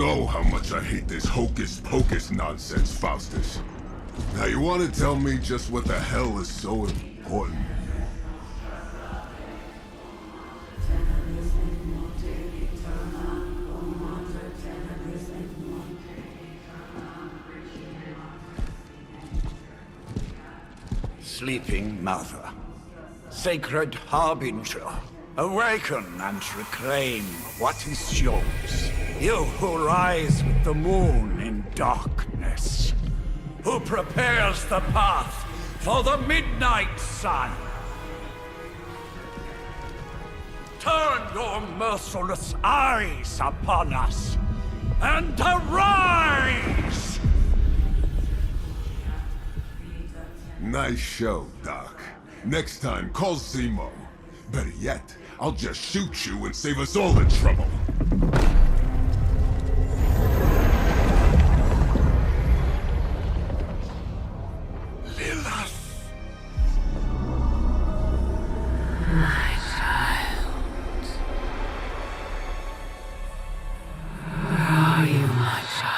know how much I hate this hocus-pocus nonsense, Faustus. Now you want to tell me just what the hell is so important? Sleeping Mother, sacred harbinger, awaken and reclaim what is yours. You who rise with the moon in darkness, who prepares the path for the midnight sun. Turn your merciless eyes upon us, and arise! Nice show, Doc. Next time, call Zemo. Better yet, I'll just shoot you and save us all the trouble. My child. Where are you, my child?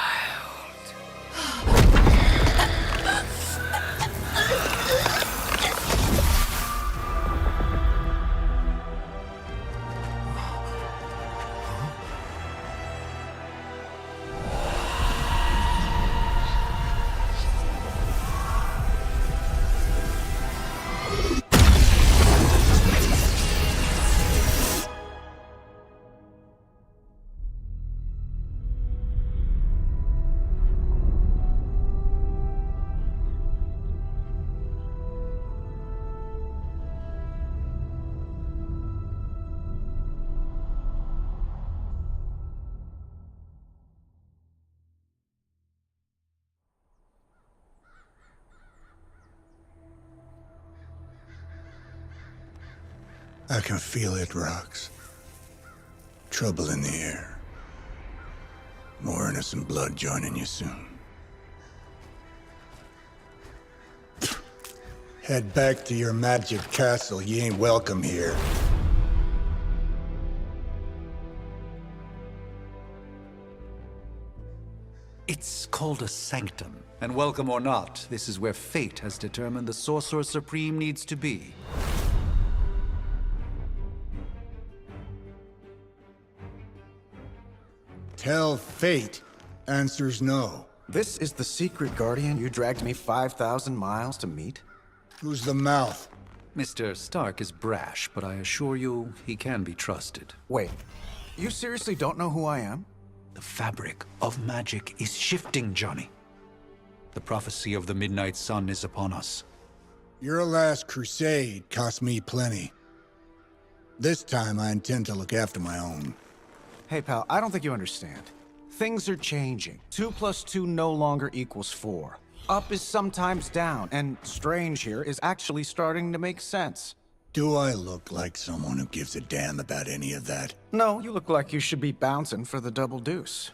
I can feel it, Rox. Trouble in the air. More innocent blood joining you soon. Head back to your magic castle. You ain't welcome here. It's called a sanctum. And welcome or not, this is where fate has determined the Sorcerer Supreme needs to be. Tell fate. Answers no. This is the secret guardian you dragged me 5,000 miles to meet? Who's the mouth? Mr. Stark is brash, but I assure you, he can be trusted. Wait, you seriously don't know who I am? The fabric of magic is shifting, Johnny. The prophecy of the Midnight Sun is upon us. Your last crusade cost me plenty. This time I intend to look after my own. Hey pal, I don't think you understand. Things are changing. 2 + 2 no longer equals 4. Up is sometimes down, and strange here is actually starting to make sense. Do I look like someone who gives a damn about any of that? No, you look like you should be bouncing for the double deuce.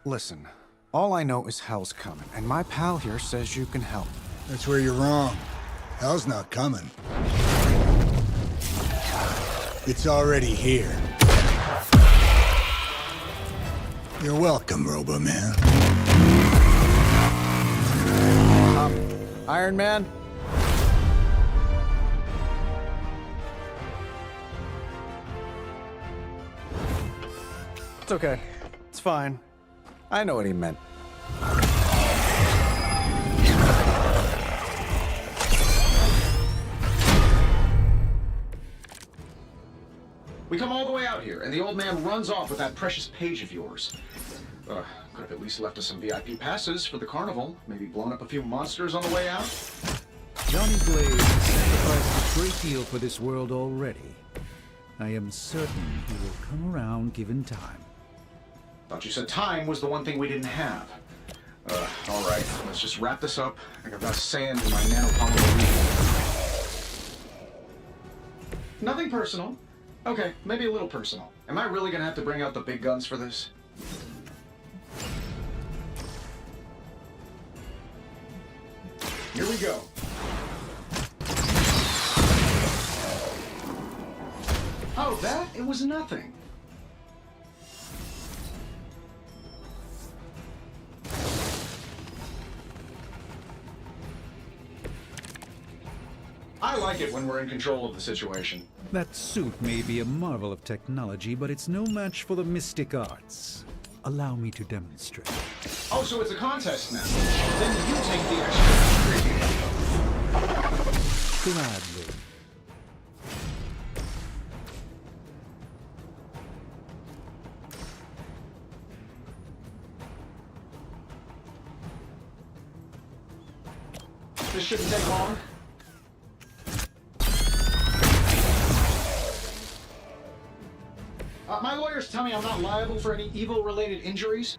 Listen, all I know is hell's coming, and my pal here says you can help. That's where you're wrong. Hell's not coming. It's already here. You're welcome, Robo-Man. Iron Man? It's okay. It's fine. I know what he meant. We come all the way out here, and the old man runs off with that precious page of yours. Could have at least left us some VIP passes for the carnival. Maybe blown up a few monsters on the way out. Johnny Blaze has sacrificed a great deal for this world already. I am certain he will come around given time. Thought you said time was the one thing we didn't have. All right, let's just wrap this up. I got enough sand in my nanopolymer reef. Nothing personal. Okay, maybe a little personal. Am I really gonna have to bring out the big guns for this? Here we go. Oh, that? It was nothing. I like it when we're in control of the situation. That suit may be a marvel of technology, but it's no match for the mystic arts. Allow me to demonstrate. Oh, so it's a contest now. Then you take the extra. Gladly. This shouldn't take long. My lawyers tell me I'm not liable for any evil-related injuries.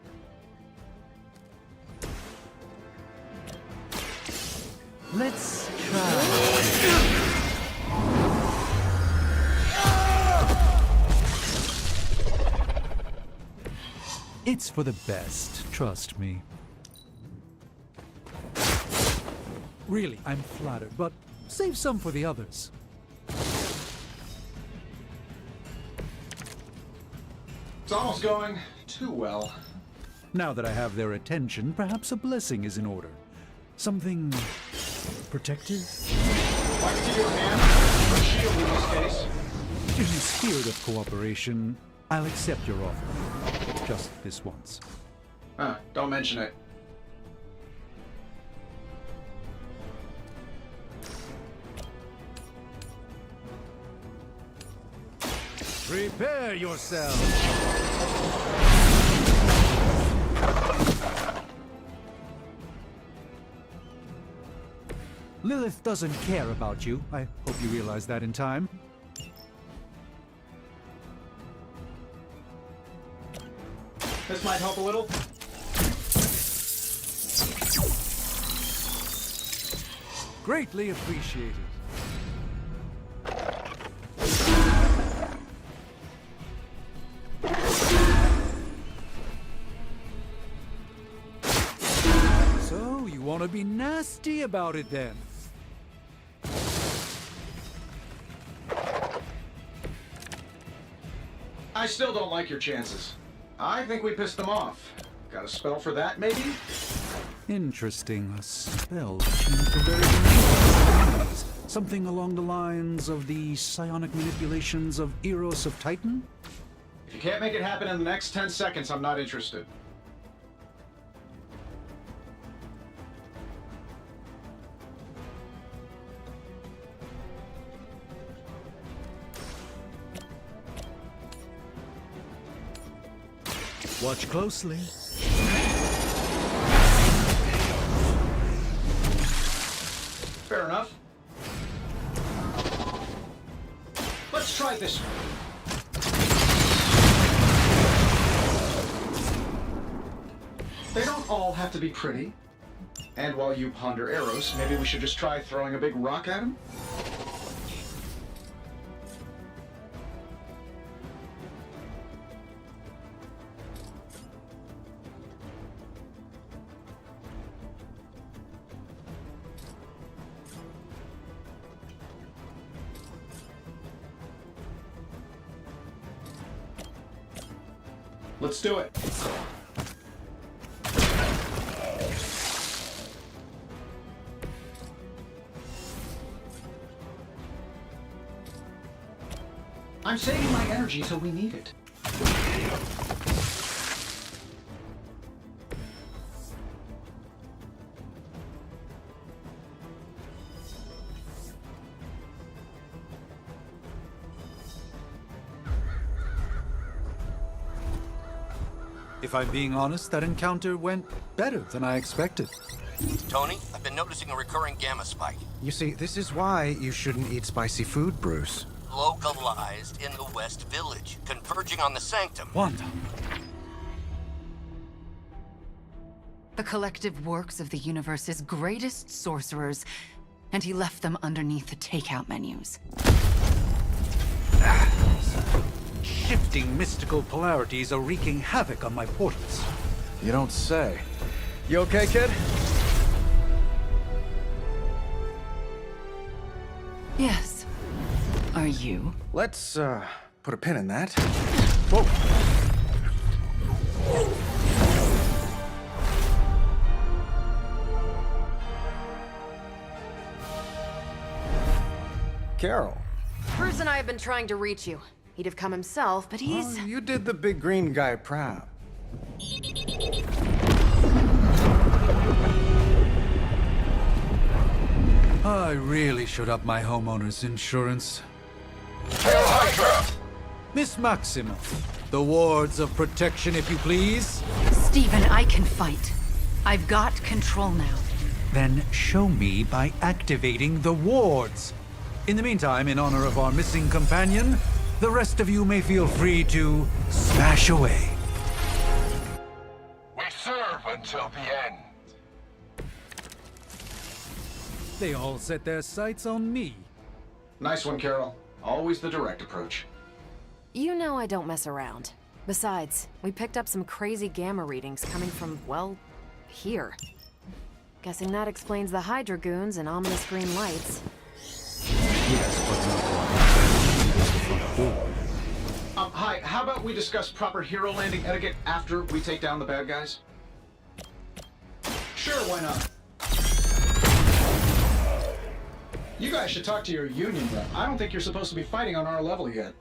Let's try. It's for the best, trust me. Really, I'm flattered, but save some for the others. It's almost going too well. Now that I have their attention, perhaps a blessing is in order. Something protective? Like to give you a hand, or a shield in this case. In the spirit of cooperation, I'll accept your offer. Just this once. Don't mention it. Prepare yourself! Lilith doesn't care about you. I hope you realize that in time. This might help a little. Greatly appreciated. So, you want to be nasty about it then? I still don't like your chances. I think we pissed them off. Got a spell for that, maybe? Interesting. A spell changed the very names. Something along the lines of the psionic manipulations of Eros of Titan? If you can't make it happen in the next 10 seconds, I'm not interested. Watch closely. Fair enough. Let's try this one. They don't all have to be pretty. And while you ponder arrows, maybe we should just try throwing a big rock at him? Let's do it. I'm saving my energy till we need it. If I'm being honest, that encounter went better than I expected. Tony, I've been noticing a recurring gamma spike. You see, this is why you shouldn't eat spicy food, Bruce. Localized in the West Village, converging on the Sanctum. Wanda. The collective works of the universe's greatest sorcerers, and he left them underneath the takeout menus. Shifting mystical polarities are wreaking havoc on my portals. You don't say. You okay, kid? Yes. Are you? Let's, put a pin in that. Whoa. Carol. Bruce and I have been trying to reach you. He'd have come himself, but he's... Oh, you did the big green guy proud. I really should up my homeowner's insurance. Hail Hydra! Miss Maximoff, the wards of protection, if you please. Stephen, I can fight. I've got control now. Then show me by activating the wards. In the meantime, in honor of our missing companion, the rest of you may feel free to smash away. We serve until the end. They all set their sights on me. Nice one, Carol. Always the direct approach. You know I don't mess around. Besides, we picked up some crazy gamma readings coming from, well, here. Guessing that explains the Hydra goons and ominous green lights. Yes, but not Hi, how about we discuss proper hero landing etiquette after we take down the bad guys? Sure, why not? You guys should talk to your union rep. I don't think you're supposed to be fighting on our level yet.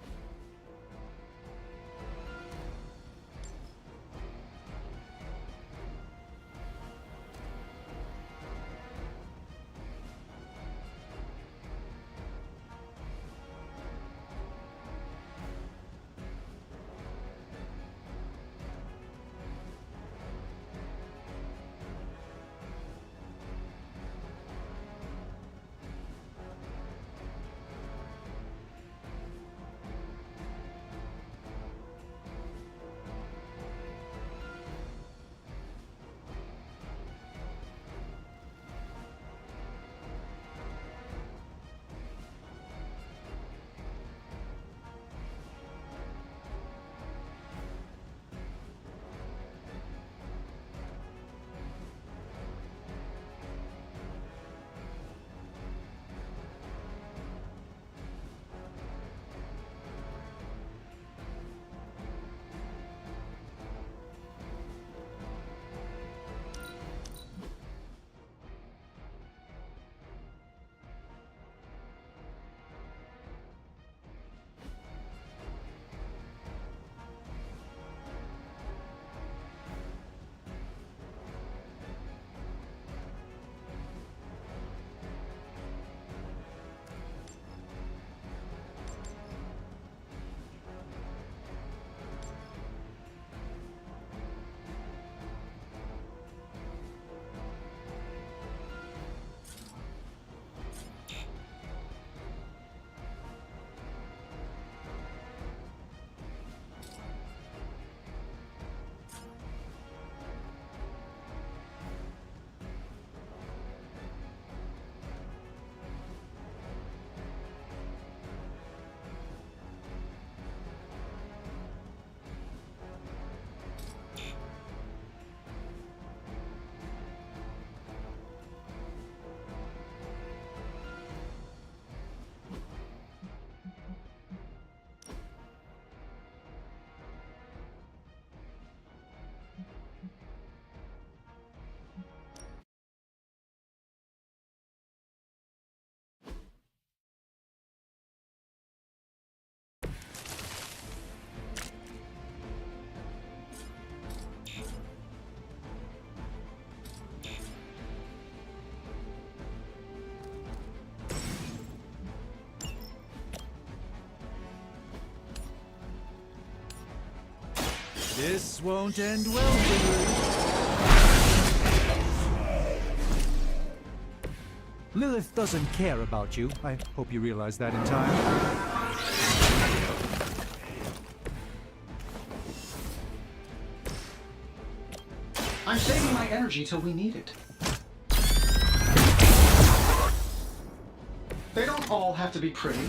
This won't end well for you. Lilith doesn't care about you. I hope you realize that in time. I'm saving my energy till we need it. They don't all have to be pretty.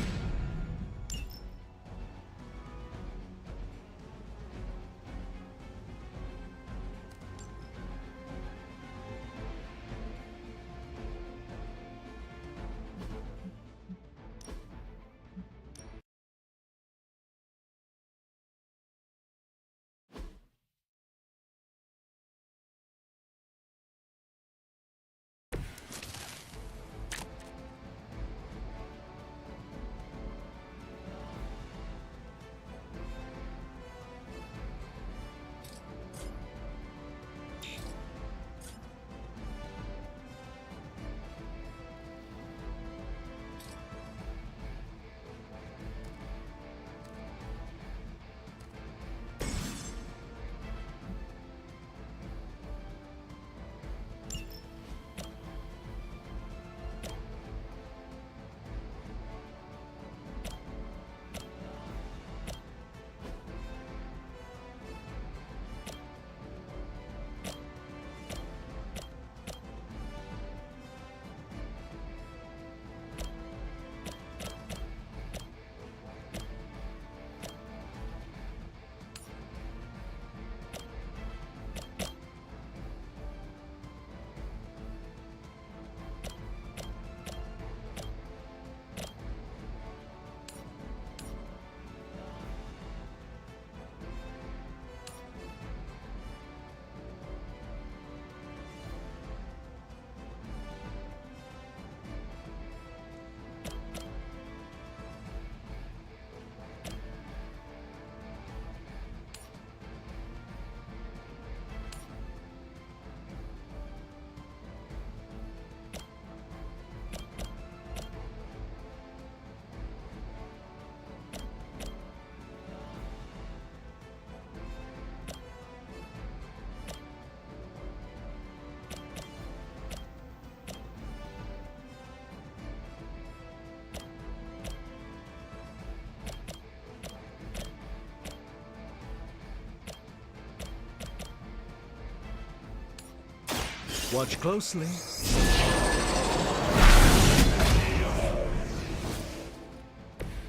Watch closely.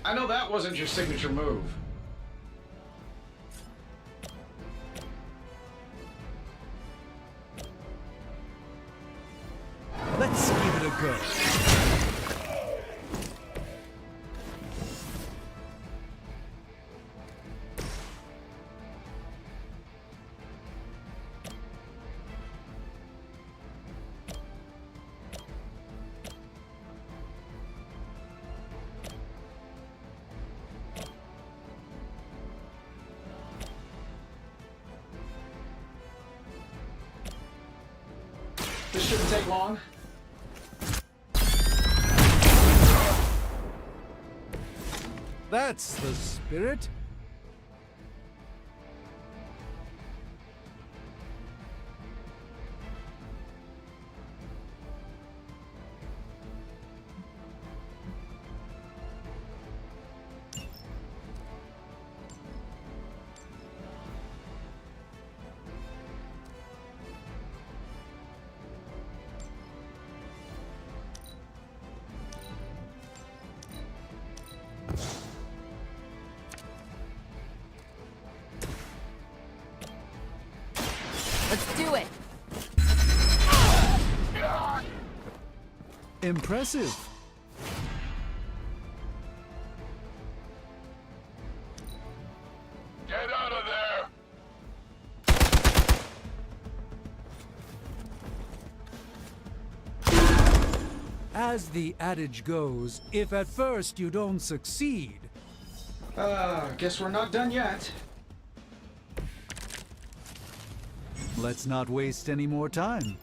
I know that wasn't your signature move. Let's give it a go. This shouldn't take long. That's the spirit. Let's do it! Impressive. Get out of there! As the adage goes, if at first you don't succeed, Guess we're not done yet. let's not waste any more time.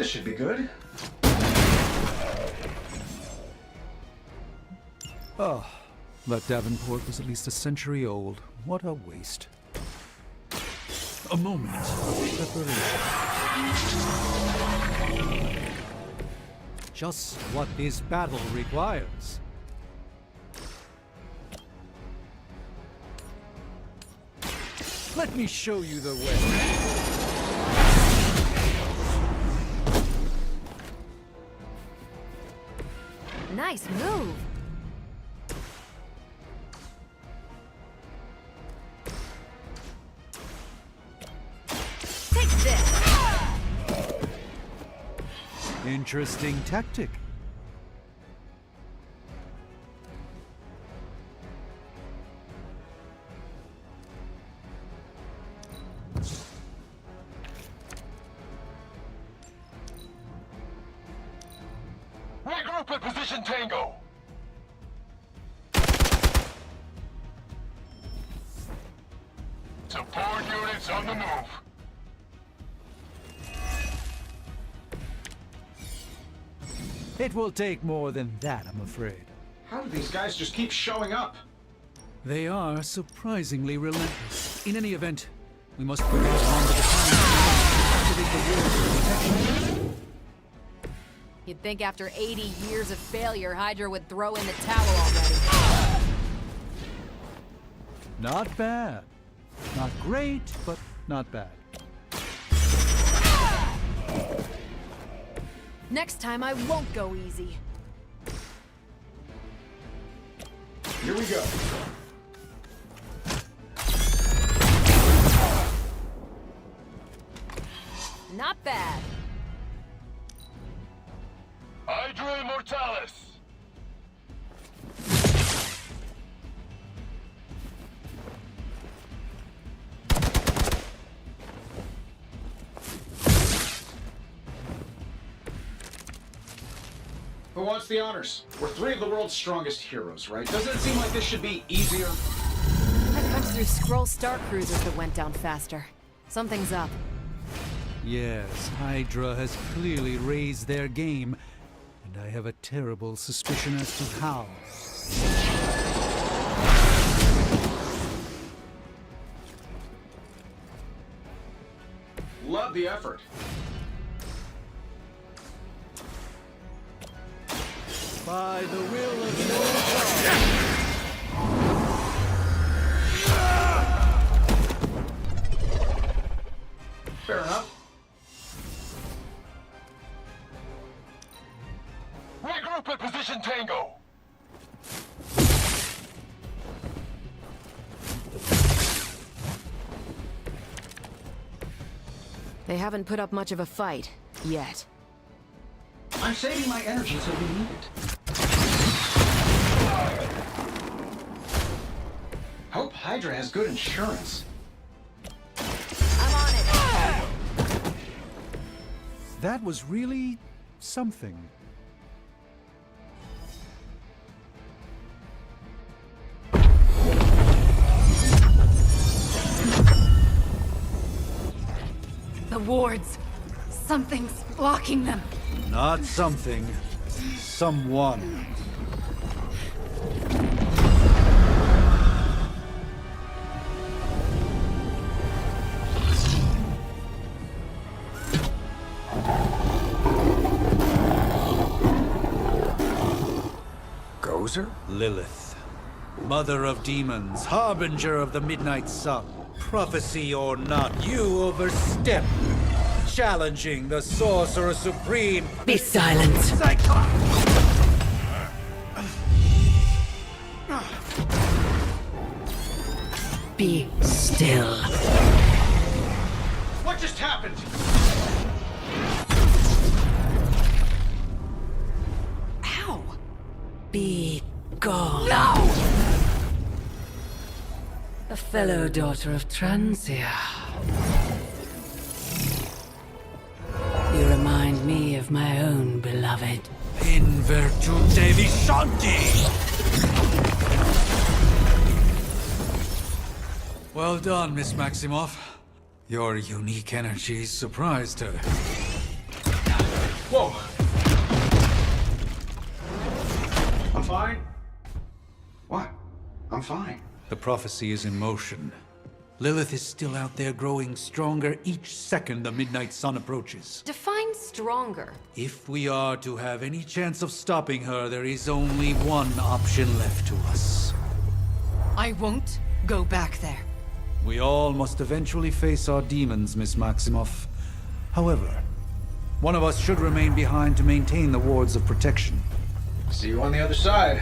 This should be good. Oh, that Davenport was at least a century old. What a waste. A moment of preparation. Just what this battle requires. Let me show you the way. Nice move! Take this! Interesting tactic. at position Tango. Support units on the move. It will take more than that, I'm afraid. How do these guys just keep showing up? They are surprisingly relentless. In any event, we must put out one at a time to activate the walls of protection. You'd think after 80 years of failure, Hydra would throw in the towel already. Not bad. Not great, but not bad. Next time, I won't go easy. Here we go. Not bad. Hydra Immortalis. Who wants the honors? We're three of the world's strongest heroes, right? Doesn't it seem like this should be easier? I punched through Skrull Star Cruisers that went down faster. Something's up. Yes, Hydra has clearly raised their game, and I have a terrible suspicion as to how. Love the effort. By the will of your Fair enough. Regroup at position Tango. They haven't put up much of a fight, yet. I'm saving my energy till we need it. Hope Hydra has good insurance. I'm on it! That was really something. The wards. Something's blocking them. Not something. Someone. Gozer? Lilith. Mother of demons, harbinger of the midnight sun. Prophecy or not, you overstep. Challenging the Sorcerer Supreme. Be silent. Be still. What just happened? Ow! Be gone. No! A fellow daughter of Transia. You remind me of my own beloved. In virtute vishanti! Well done, Miss Maximoff. Your unique energy surprised her. Whoa! I'm fine. What? I'm fine. The prophecy is in motion. Lilith is still out there growing stronger each second the midnight sun approaches. Define stronger. If we are to have any chance of stopping her, there is only one option left to us. I won't go back there. We all must eventually face our demons, Miss Maximoff. However, one of us should remain behind to maintain the wards of protection. See you on the other side.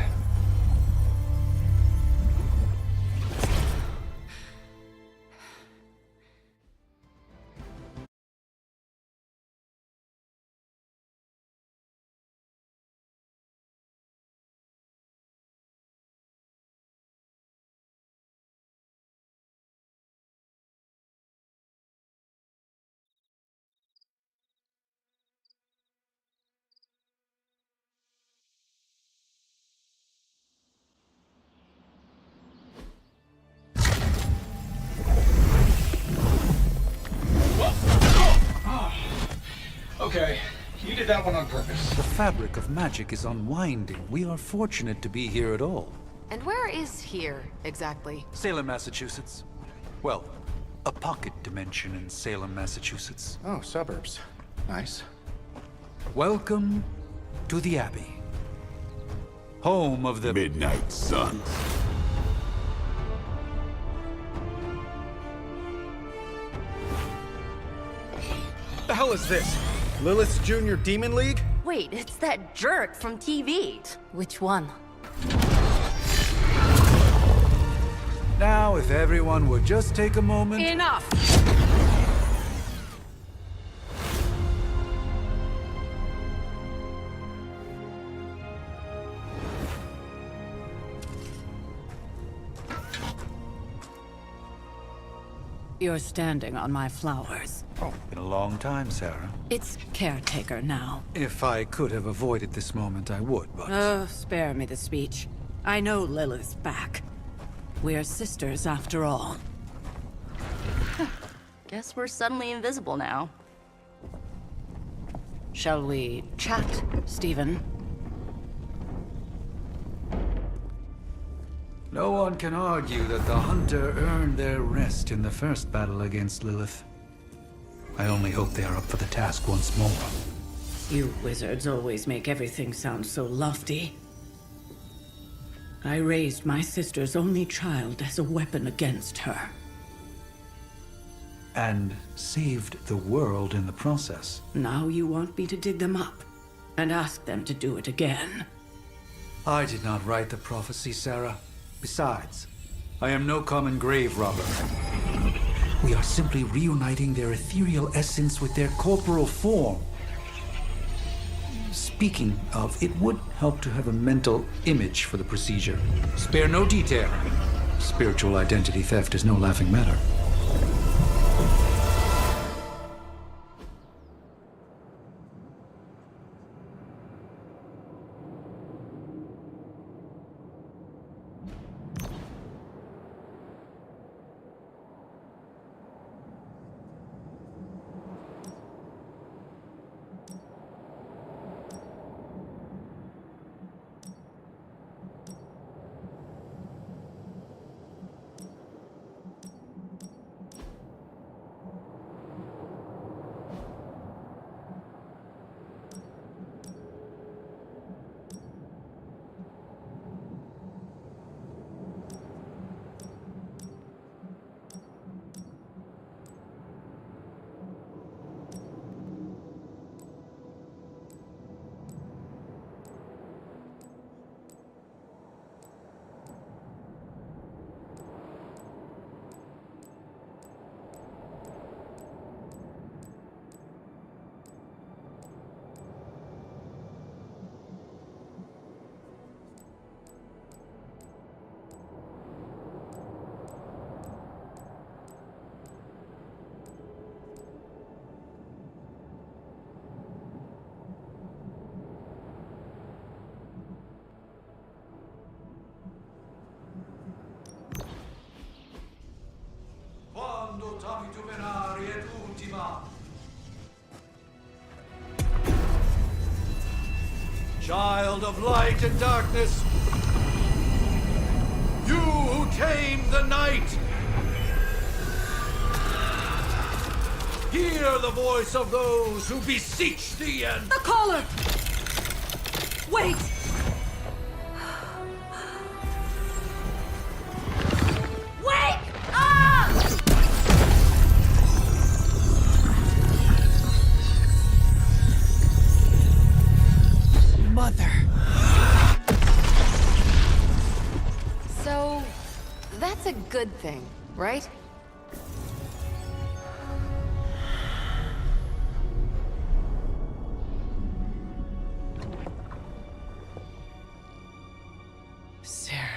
Okay, you did that one on purpose. The fabric of magic is unwinding. We are fortunate to be here at all. And where is here, exactly? Salem, Massachusetts. Well, a pocket dimension in Salem, Massachusetts. Oh, suburbs. Nice. Welcome to the Abbey. Home of the Midnight Suns. The hell is this? Lilith's Junior Demon League? Wait, it's that jerk from TV. Which one? Now, if everyone would just take a moment... Enough! You're standing on my flowers. Oh, been a long time, Sarah. It's caretaker now. If I could have avoided this moment, I would, but... Oh, spare me the speech. I know Lilith's back. We're sisters after all. Guess we're suddenly invisible now. Shall we chat, Stephen? No one can argue that the Hunter earned their rest in the first battle against Lilith. I only hope they are up for the task once more. You wizards always make everything sound so lofty. I raised my sister's only child as a weapon against her. And saved the world in the process. Now you want me to dig them up and ask them to do it again. I did not write the prophecy, Sarah. Besides, I am no common grave robber. We are simply reuniting their ethereal essence with their corporal form. Speaking of, it would help to have a mental image for the procedure. Spare no detail. Spiritual identity theft is no laughing matter. Child of light and darkness, you who tame the night, hear the voice of those who beseech thee and... The caller! Wait! Wake up! Mother. So, that's a good thing, right? Sarah.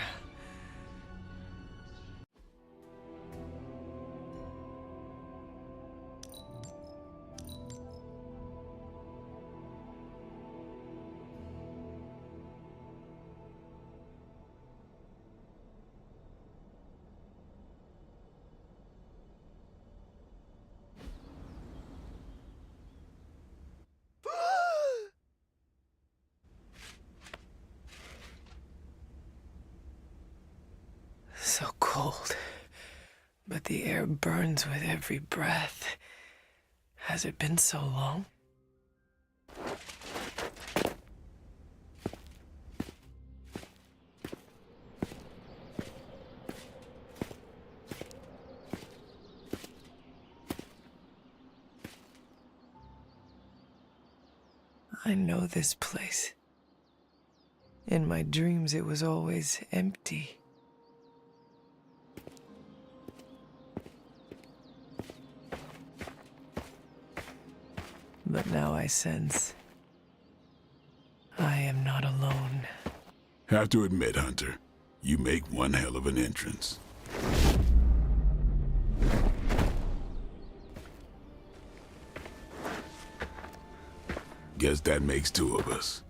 cold, but the air burns with every breath. Has it been so long? I know this place. In my dreams, it was always empty. But now I sense I am not alone. Have to admit, Hunter, you make one hell of an entrance. Guess that makes two of us.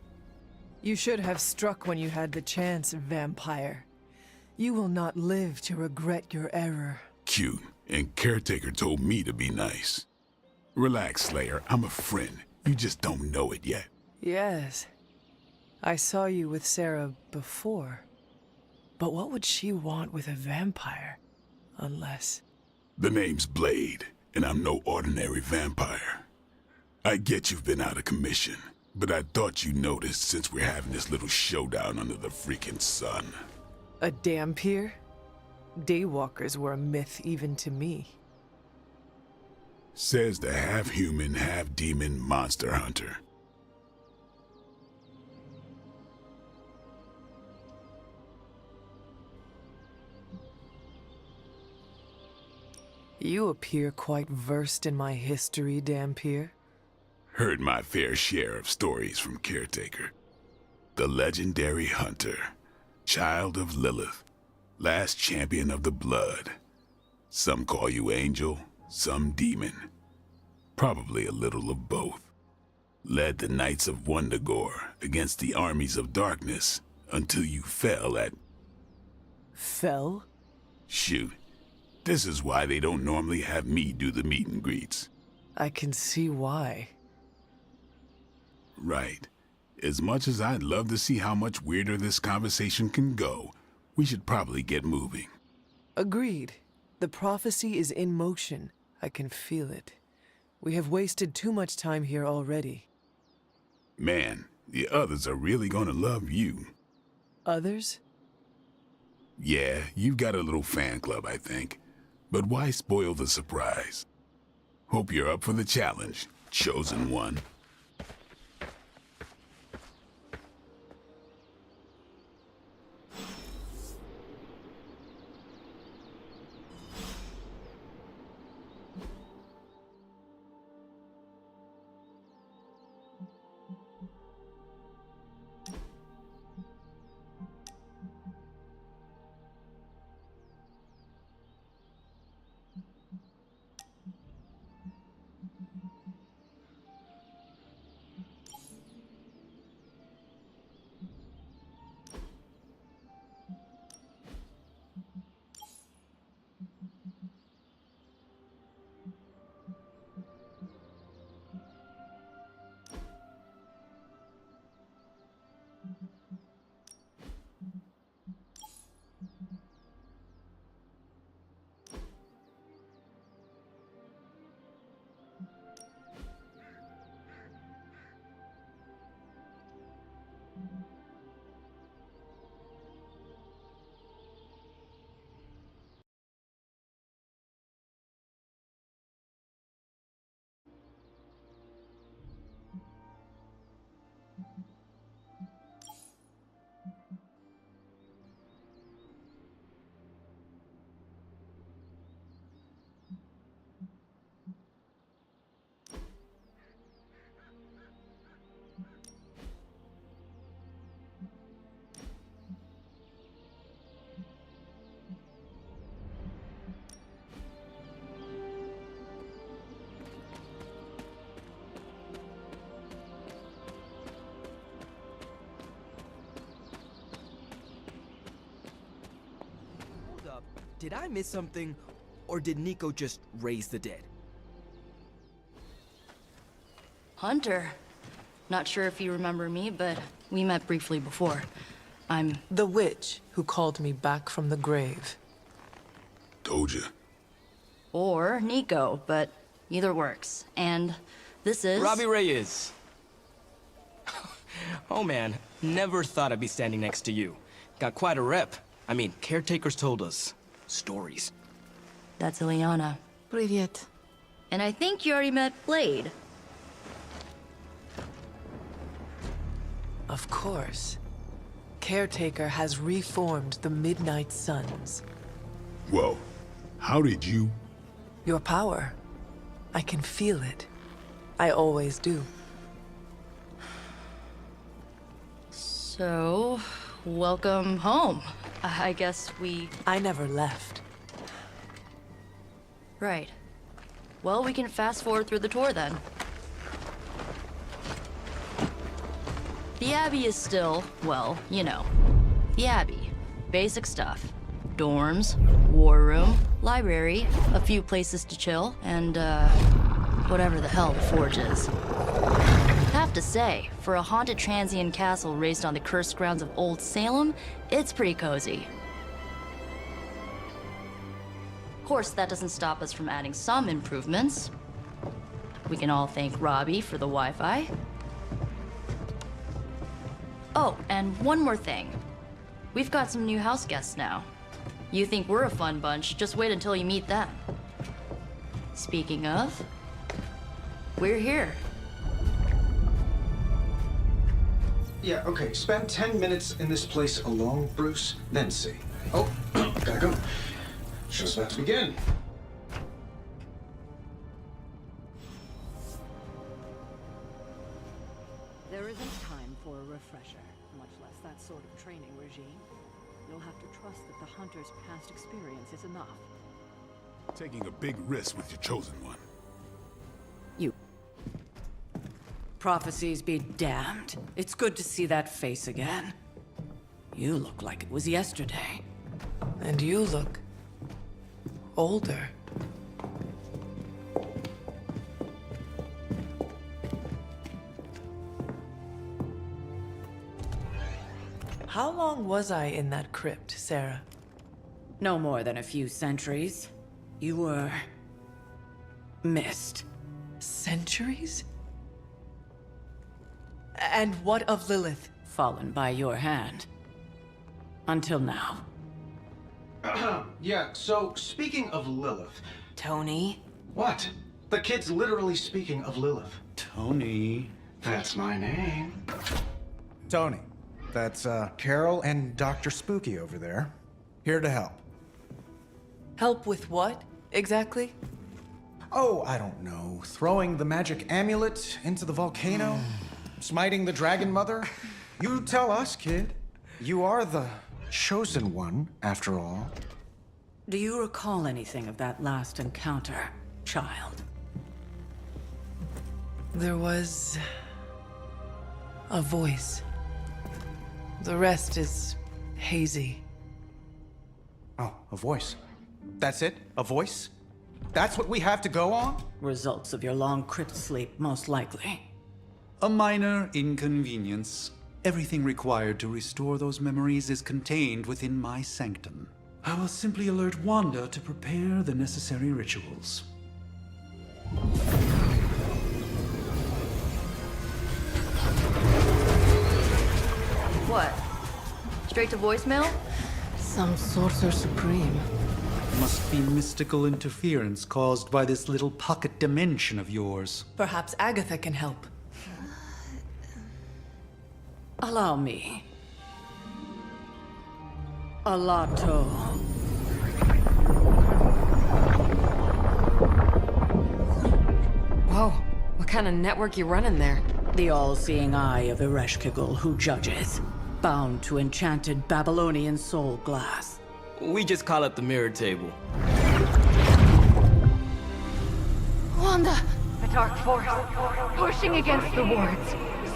You should have struck when you had the chance, vampire. You will not live to regret your error. Cute, and Caretaker told me to be nice. Relax, Slayer, I'm a friend. You just don't know it yet. Yes. I saw you with Sarah before. But what would she want with a vampire? Unless... The name's Blade, and I'm no ordinary vampire. I get you've been out of commission, but I thought you noticed since we're having this little showdown under the freaking sun. A dampier? Daywalkers were a myth even to me. Says the half-human, half-demon monster hunter. You appear quite versed in my history, Dampier. Heard my fair share of stories from Caretaker. The legendary hunter, child of Lilith, last champion of the blood. Some call you angel, some demon. Probably a little of both. Led the Knights of Wundagore against the armies of darkness until you fell at... Fell? Shoot. This is why they don't normally have me do the meet and greets. I can see why. Right. As much as I'd love to see how much weirder this conversation can go, we should probably get moving. Agreed. The prophecy is in motion. I can feel it. We have wasted too much time here already. Man, the others are really gonna love you. Others? Yeah, you've got a little fan club, I think. But why spoil the surprise? Hope you're up for the challenge, chosen one. Did I miss something, or did Nico just raise the dead? Hunter. Not sure if you remember me, but we met briefly before. I'm... The witch who called me back from the grave. Told you. Or Nico, but either works. And this is... Robbie Reyes. Oh man, never thought I'd be standing next to you. Got quite a rep. I mean, caretakers told us stories. That's Ileana. Привет. And I think you already met Blade. Of course. Caretaker has reformed the Midnight Suns. Whoa. How did you... Your power. I can feel it. I always do. So, welcome home. I guess we... I never left. Right. Well, we can fast forward through the tour then. The Abbey is still, well, you know, the Abbey. Basic stuff. Dorms, war room, library, a few places to chill, and, whatever the hell the Forge is. Have to say, for a haunted transient castle raised on the cursed grounds of Old Salem, it's pretty cozy. Of course, that doesn't stop us from adding some improvements. We can all thank Robbie for the Wi-Fi. Oh, and one more thing. We've got some new house guests now. You think we're a fun bunch, just wait until you meet them. Speaking of, we're here. Yeah, okay. Spend 10 minutes in this place alone, Bruce, then see. Oh, gotta go. Show's about to begin. There isn't time for a refresher, much less that sort of training regime. You'll have to trust that the Hunter's past experience is enough. Taking a big risk with your chosen one. You... Prophecies be damned. It's good to see that face again. You look like it was yesterday. And you look... older. How long was I in that crypt, Sarah? No more than a few centuries. You were... missed. Centuries? And what of Lilith? Fallen by your hand. Until now. Yeah, so speaking of Lilith... Tony? What? The kid's literally speaking of Lilith. Tony. That's my name. Tony. That's, Carol and Dr. Spooky over there. Here to help. Help with what, exactly? Oh, I don't know. Throwing the magic amulet into the volcano? Smiting the Dragon Mother? You tell us, kid. You are the chosen one, after all. Do you recall anything of that last encounter, child? There was... a voice. The rest is hazy. Oh, a voice. That's it? A voice? That's what we have to go on? Results of your long crypt sleep, most likely. A minor inconvenience. Everything required to restore those memories is contained within my sanctum. I will simply alert Wanda to prepare the necessary rituals. What? Straight to voicemail? Some sorcerer supreme. Must be mystical interference caused by this little pocket dimension of yours. Perhaps Agatha can help. Allow me. Alato. Whoa, what kind of network you running there? The all-seeing eye of Ereshkigal who judges, bound to enchanted Babylonian soul glass. We just call it the mirror table. Wanda! A dark force, pushing against the wards.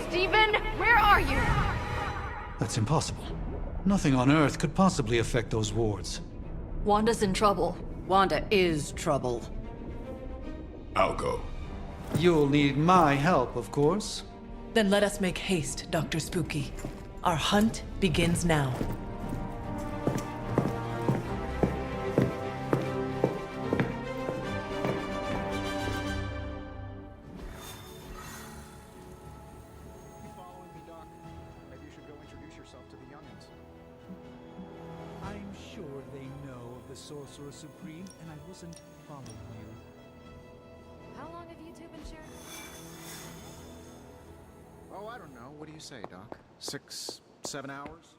Stephen, where are you? That's impossible. Nothing on Earth could possibly affect those wards. Wanda's in trouble. Wanda is trouble. I'll go. You'll need my help, of course. Then let us make haste, Dr. Spooky. Our hunt begins now. Supreme, and I wasn't following you. How long have you two been sharing? Oh, I don't know. What do you say, Doc? 6, 7 hours?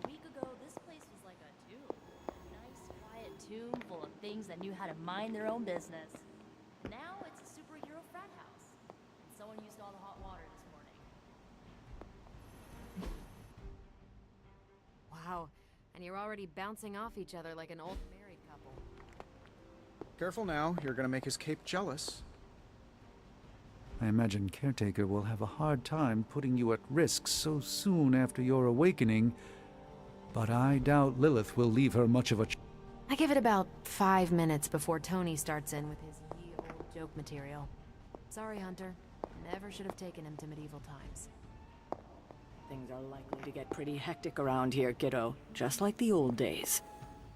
A week ago, this place was like a tomb. A nice, quiet tomb full of things that knew how to mind their own business. Now it's a superhero frat house. And someone used all the hot water this morning. Wow, and you're already bouncing off each other like an old married couple. Careful now, you're gonna make his cape jealous. I imagine Caretaker will have a hard time putting you at risk so soon after your awakening, but I doubt Lilith will leave her much of a I give it about 5 minutes before Tony starts in with his ye old joke material. Sorry, Hunter. Never should have taken him to medieval times. Things are likely to get pretty hectic around here, kiddo. Just like the old days.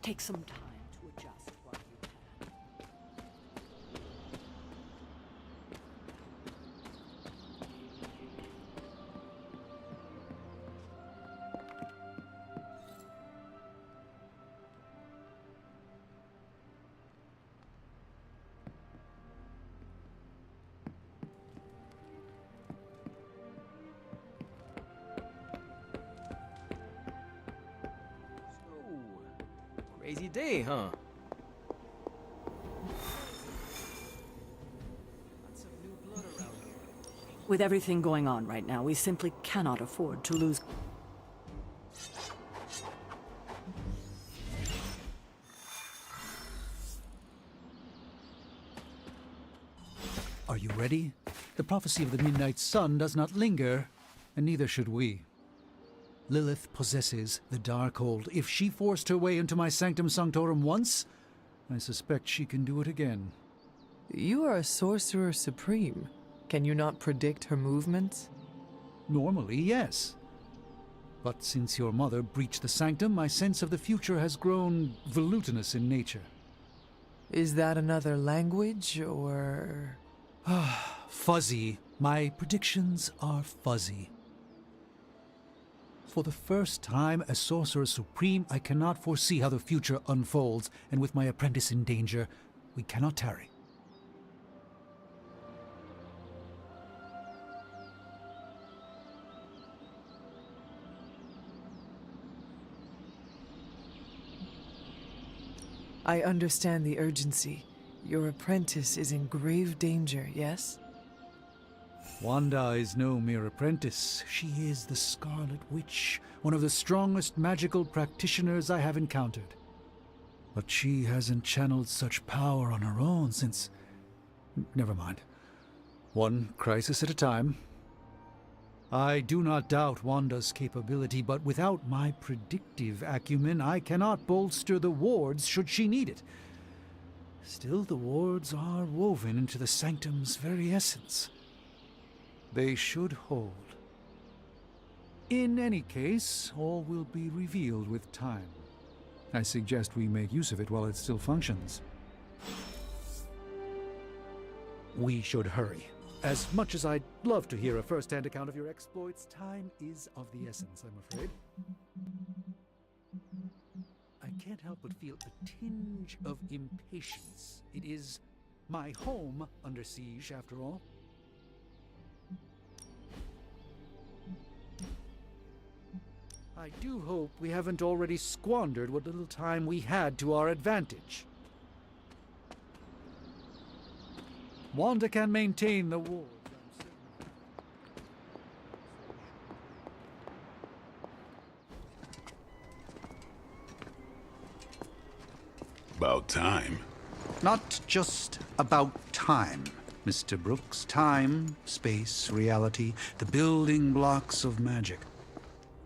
Take some time to adjust while you can. Crazy day, huh? With everything going on right now, we simply cannot afford to lose. Are you ready? The prophecy of the Midnight Sun does not linger, and neither should we. Lilith possesses the Darkhold. If she forced her way into my Sanctum Sanctorum once, I suspect she can do it again. You are a sorcerer supreme. Can you not predict her movements? Normally, yes. But since your mother breached the Sanctum, my sense of the future has grown volutinous in nature. Is that another language, or...? Fuzzy. My predictions are fuzzy. For the first time as Sorcerer Supreme, I cannot foresee how the future unfolds, and with my apprentice in danger, we cannot tarry. I understand the urgency. Your apprentice is in grave danger, yes? Wanda is no mere apprentice. She is the Scarlet Witch, one of the strongest magical practitioners I have encountered. But she hasn't channeled such power on her own since... Never mind. One crisis at a time. I do not doubt Wanda's capability, but without my predictive acumen, I cannot bolster the wards should she need it. Still, the wards are woven into the Sanctum's very essence. They should hold. In any case, all will be revealed with time. I suggest we make use of it while it still functions. We should hurry. As much as I'd love to hear a first-hand account of your exploits, time is of the essence, I'm afraid. I can't help but feel a tinge of impatience. It is my home under siege, after all. I do hope we haven't already squandered what little time we had to our advantage. Wanda can maintain the wards, About time. Not just about time, Mr. Brooks. Time, space, reality, the building blocks of magic.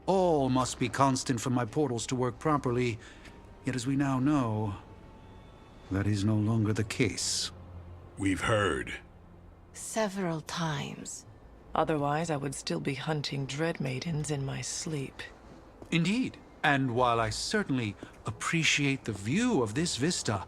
All must be constant for my portals to work properly, yet as we now know, that is no longer the case. We've heard. Several times. Otherwise, I would still be hunting dread maidens in my sleep. Indeed. And while I certainly appreciate the view of this vista,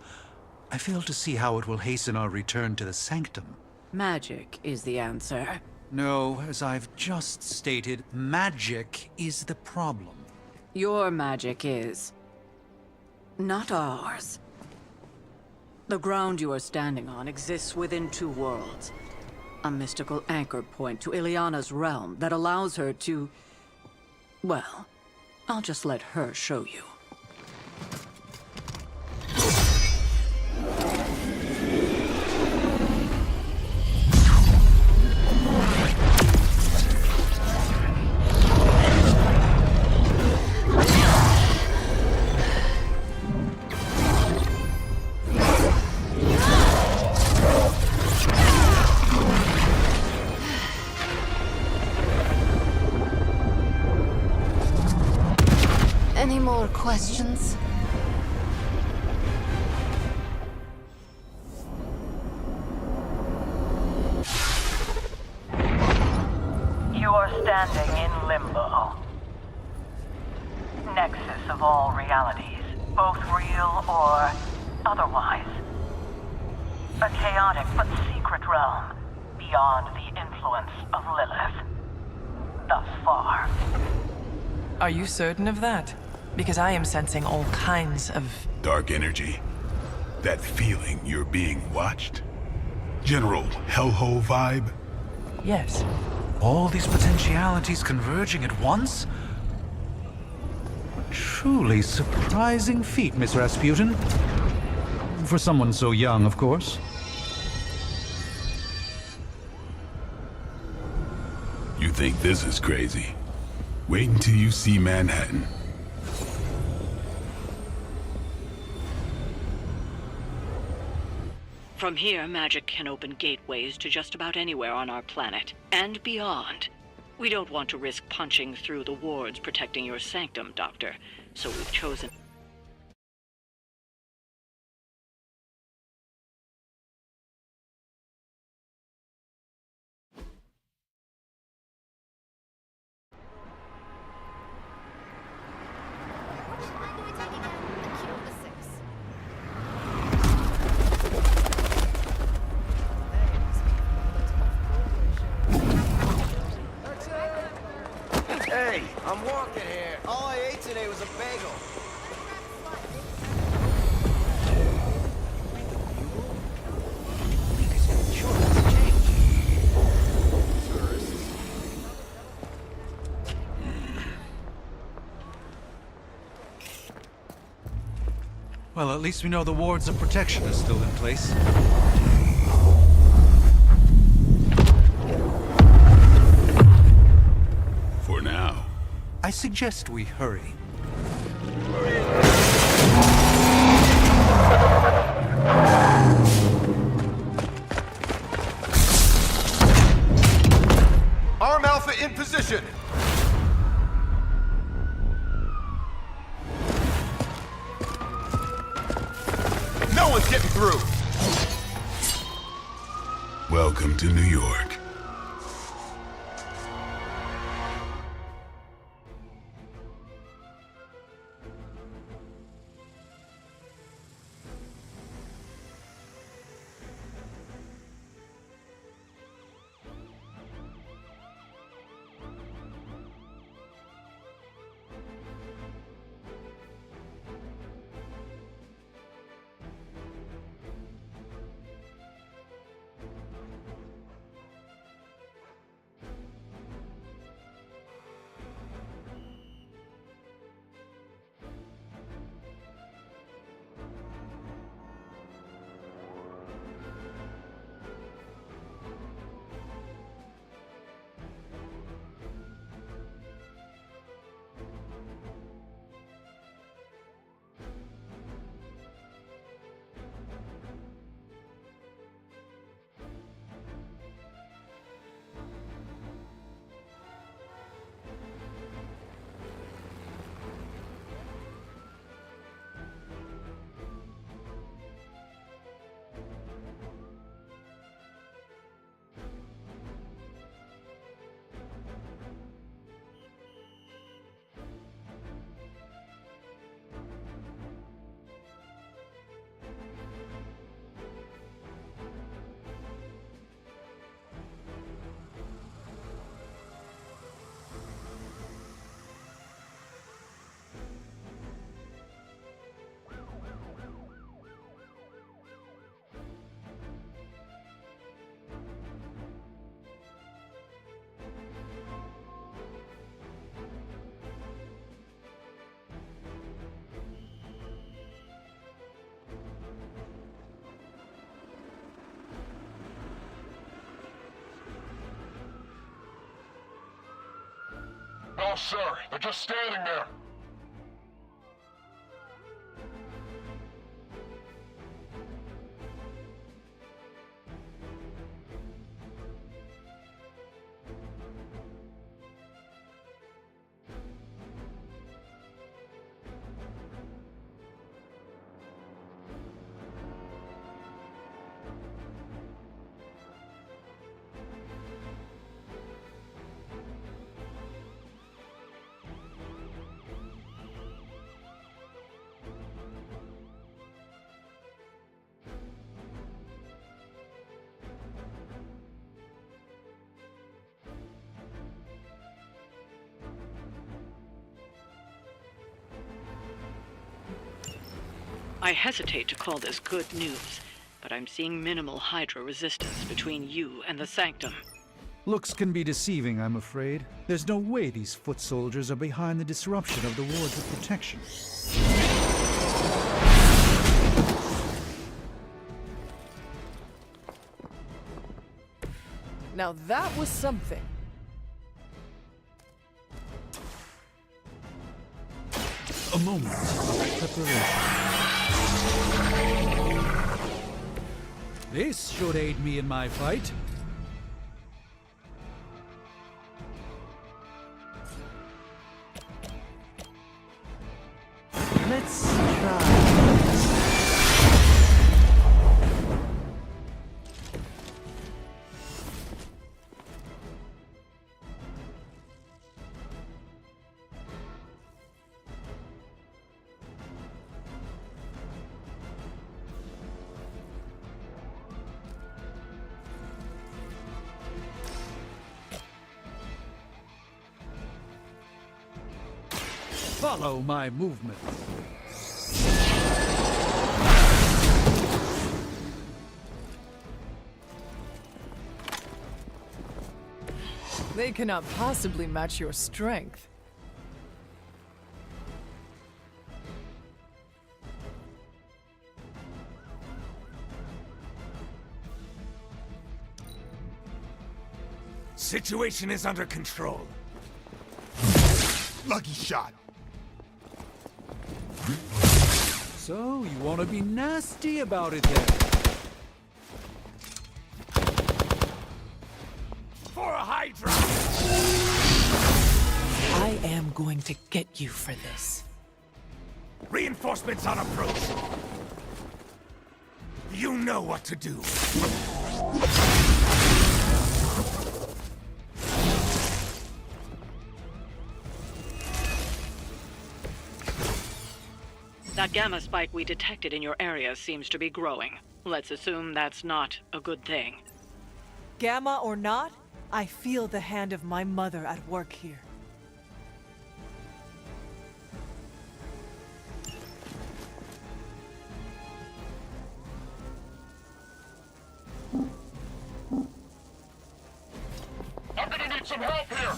I fail to see how it will hasten our return to the sanctum. Magic is the answer. No, as I've just stated, magic is the problem. Your magic is. Not ours. The ground you are standing on exists within two worlds. A mystical anchor point to Ileana's realm that allows her to... Well, I'll just let her show you. Any more questions? You are standing in limbo. Nexus of all realities, both real or otherwise. A chaotic but secret realm beyond the influence of Lilith. Thus far. Are you certain of that? Because I am sensing all kinds of... Dark energy. That feeling you're being watched. General hellhole vibe. Yes. All these potentialities converging at once? A truly surprising feat, Miss Rasputin. For someone so young, of course. You think this is crazy? Wait until you see Manhattan. From here, magic can open gateways to just about anywhere on our planet, and beyond. We don't want to risk punching through the wards protecting your sanctum, Doctor, so we've chosen... Hey, I'm walking here. All I ate today was a bagel. Well, at least we know the wards of protection are still in place. For now. I suggest we hurry. Arm Alpha in position. No one's getting through. Welcome to New York. No, sir. They're just standing there. I hesitate to call this good news, but I'm seeing minimal Hydra resistance between you and the Sanctum. Looks can be deceiving, I'm afraid. There's no way these foot soldiers are behind the disruption of the wards of protection. Now that was something. A moment of preparation. This should aid me in my fight. Let's try. Follow my movement. They cannot possibly match your strength. Situation is under control. Lucky shot. So, you want to be nasty about it then? For a Hydra! I am going to get you for this. Reinforcements on approach. You know what to do. That gamma spike we detected in your area seems to be growing. Let's assume that's not a good thing. Gamma or not, I feel the hand of my mother at work here. I'm gonna need some help here.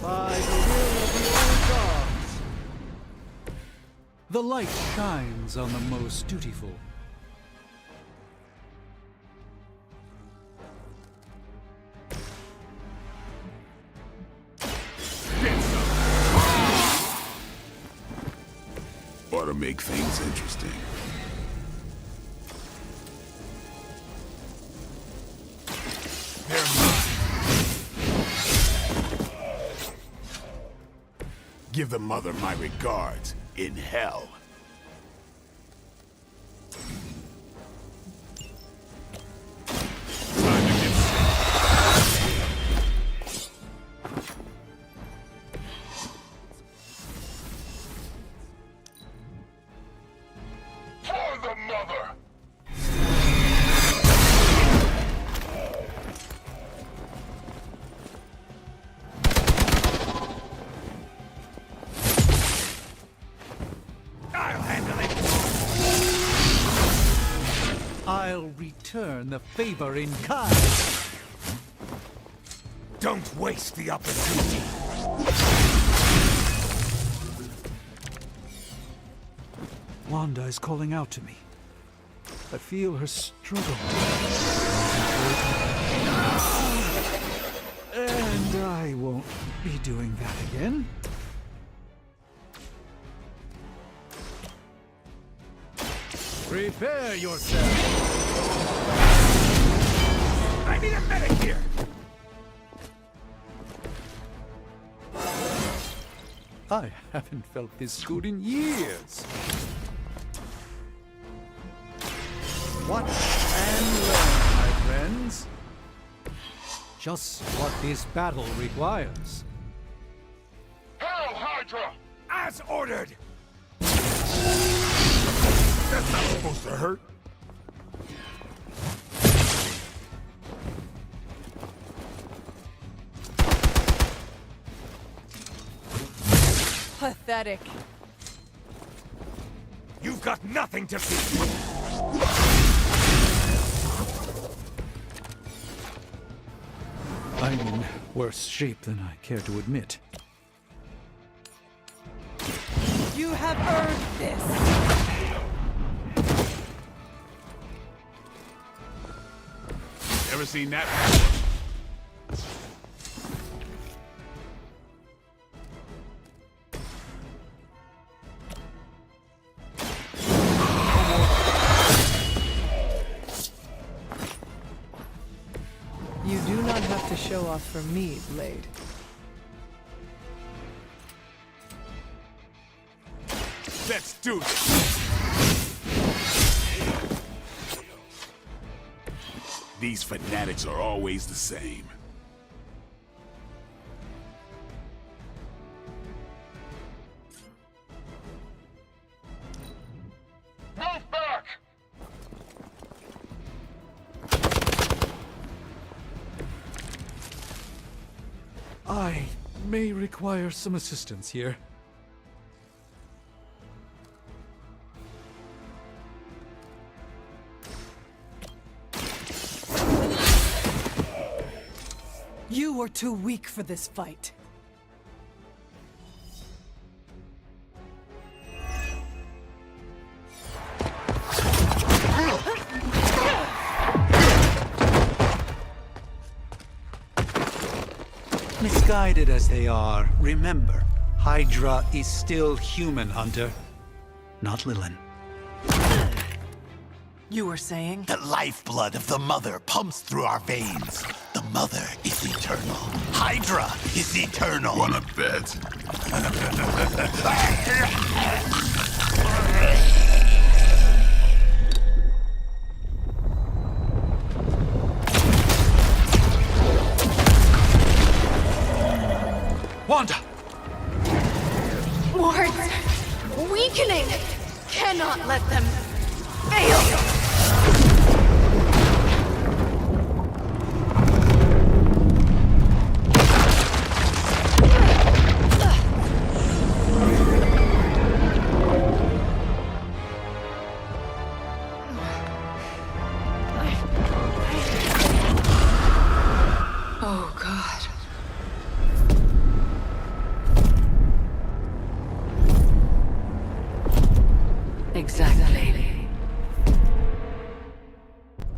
By the will of the old gods. The light shines on the most dutiful. Ought to make things interesting. Give the mother my regards in hell. Time to get For the mother. I'll handle it. I'll return the favor in kind. Don't waste the opportunity. Wanda is calling out to me. I feel her struggle. And I won't be doing that again. Prepare yourself. I need a medic here. I haven't felt this good in years. Watch and learn, my friends. Just what this battle requires. Hail Hydra! As ordered! That's not supposed to hurt. Pathetic. You've got nothing to fear. I'm in worse shape than I care to admit. You have earned this. Ever seen that before? You do not have to show off for me, Blade. Let's do this! These fanatics are always the same. Move back! I may require some assistance here. You were too weak for this fight. Misguided as they are, remember, Hydra is still human, Hunter. Not Lilin. You were saying? The lifeblood of the Mother pumps through our veins. The Mother is eternal. Hydra is eternal. Wanna bet? Wanda! Wards! Weakening! Cannot let them fail! Oh, God. Exactly.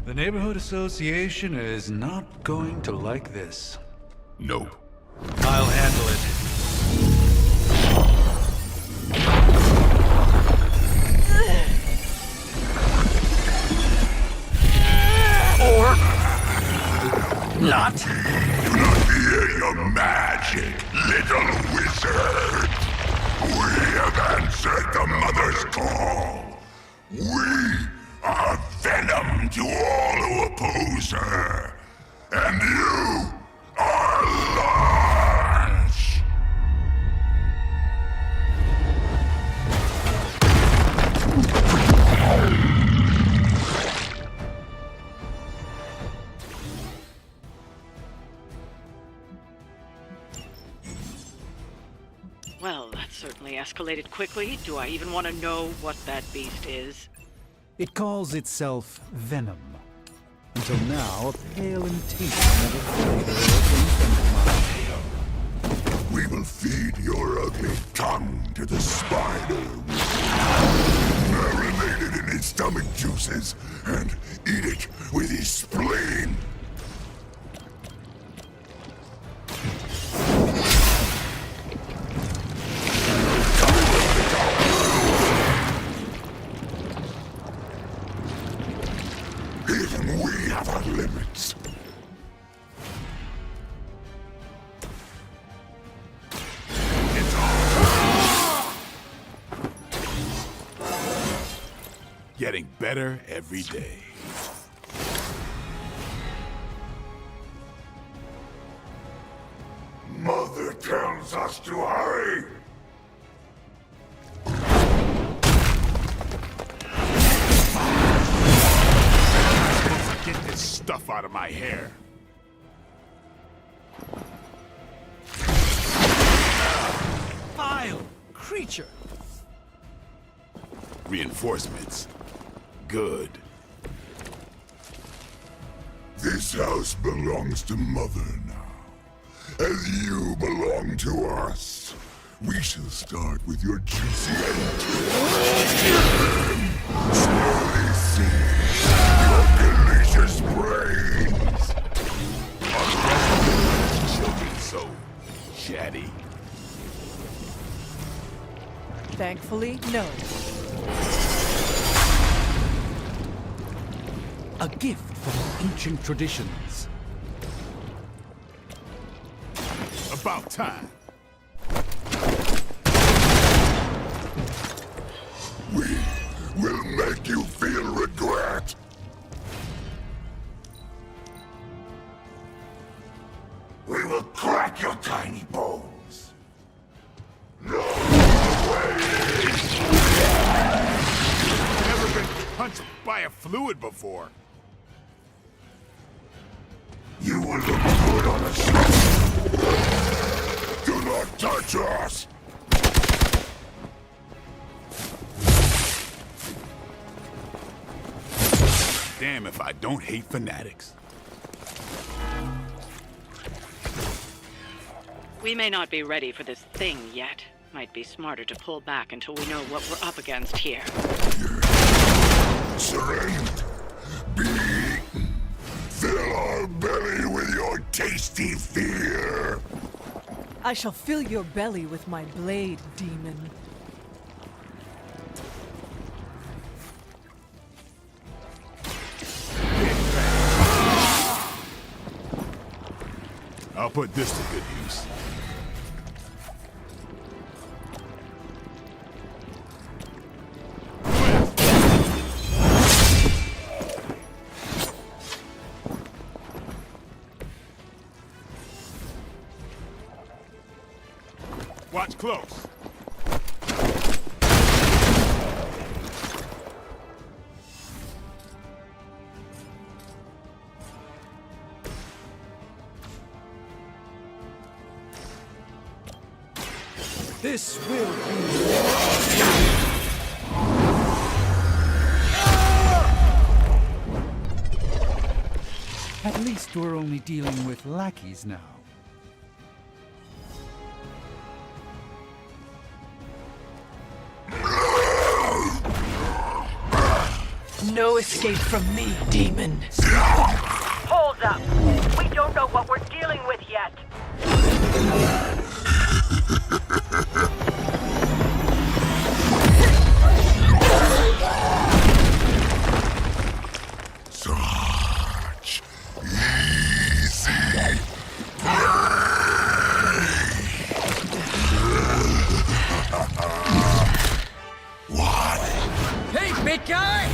The Neighborhood Association is not going to like this. Nope. I'll handle it. Or not. Do not fear your magic, little wizard. We have answered the Mother's call. We are venom to all who oppose her. And you are lost! Well, that certainly escalated quickly. Do I even want to know what that beast is? It calls itself Venom. Until now, a pale imitation of a flavor of We will feed your ugly tongue to the spider. Marinate it in his stomach juices and eat it with his spleen. Even we have our limits. Getting better every day. Mother tells us to hurry. Get this stuff out of my hair. Vile creature. Reinforcements. Good. This house belongs to Mother now, as you belong to us. We shall start with your juicy entrails. Slowly see your delicious brains. Children so chatty. Thankfully, no. A gift from ancient traditions. About time. We will make you feel regret. We will crack your tiny bones. No way! Never been punched by a fluid before. You will look good on a show. Do not touch us! Damn if I don't hate fanatics. We may not be ready for this thing yet. Might be smarter to pull back until we know what we're up against here. Surrender. Be eaten. Fill our belly with your tasty fear. I shall fill your belly with my blade, demon. I'll put this to good use. Watch close. This will be... At least we're only dealing with lackeys now. No escape from me, demon. Hold up. We don't know what we're dealing with yet. Such easy What? Hey, big guy!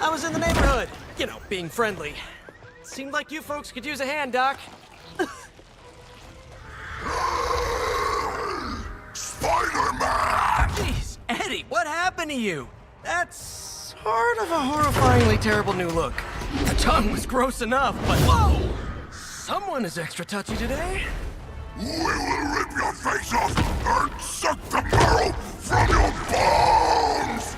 I was in the neighborhood. You know, being friendly. Seemed like you folks could use a hand, Doc. Spider-Man! Jeez, Eddie, what happened to you? That's sort of a horrifyingly terrible new look. The tongue was gross enough, but whoa! Someone is extra touchy today. We will rip your face off and suck the marrow from your bones!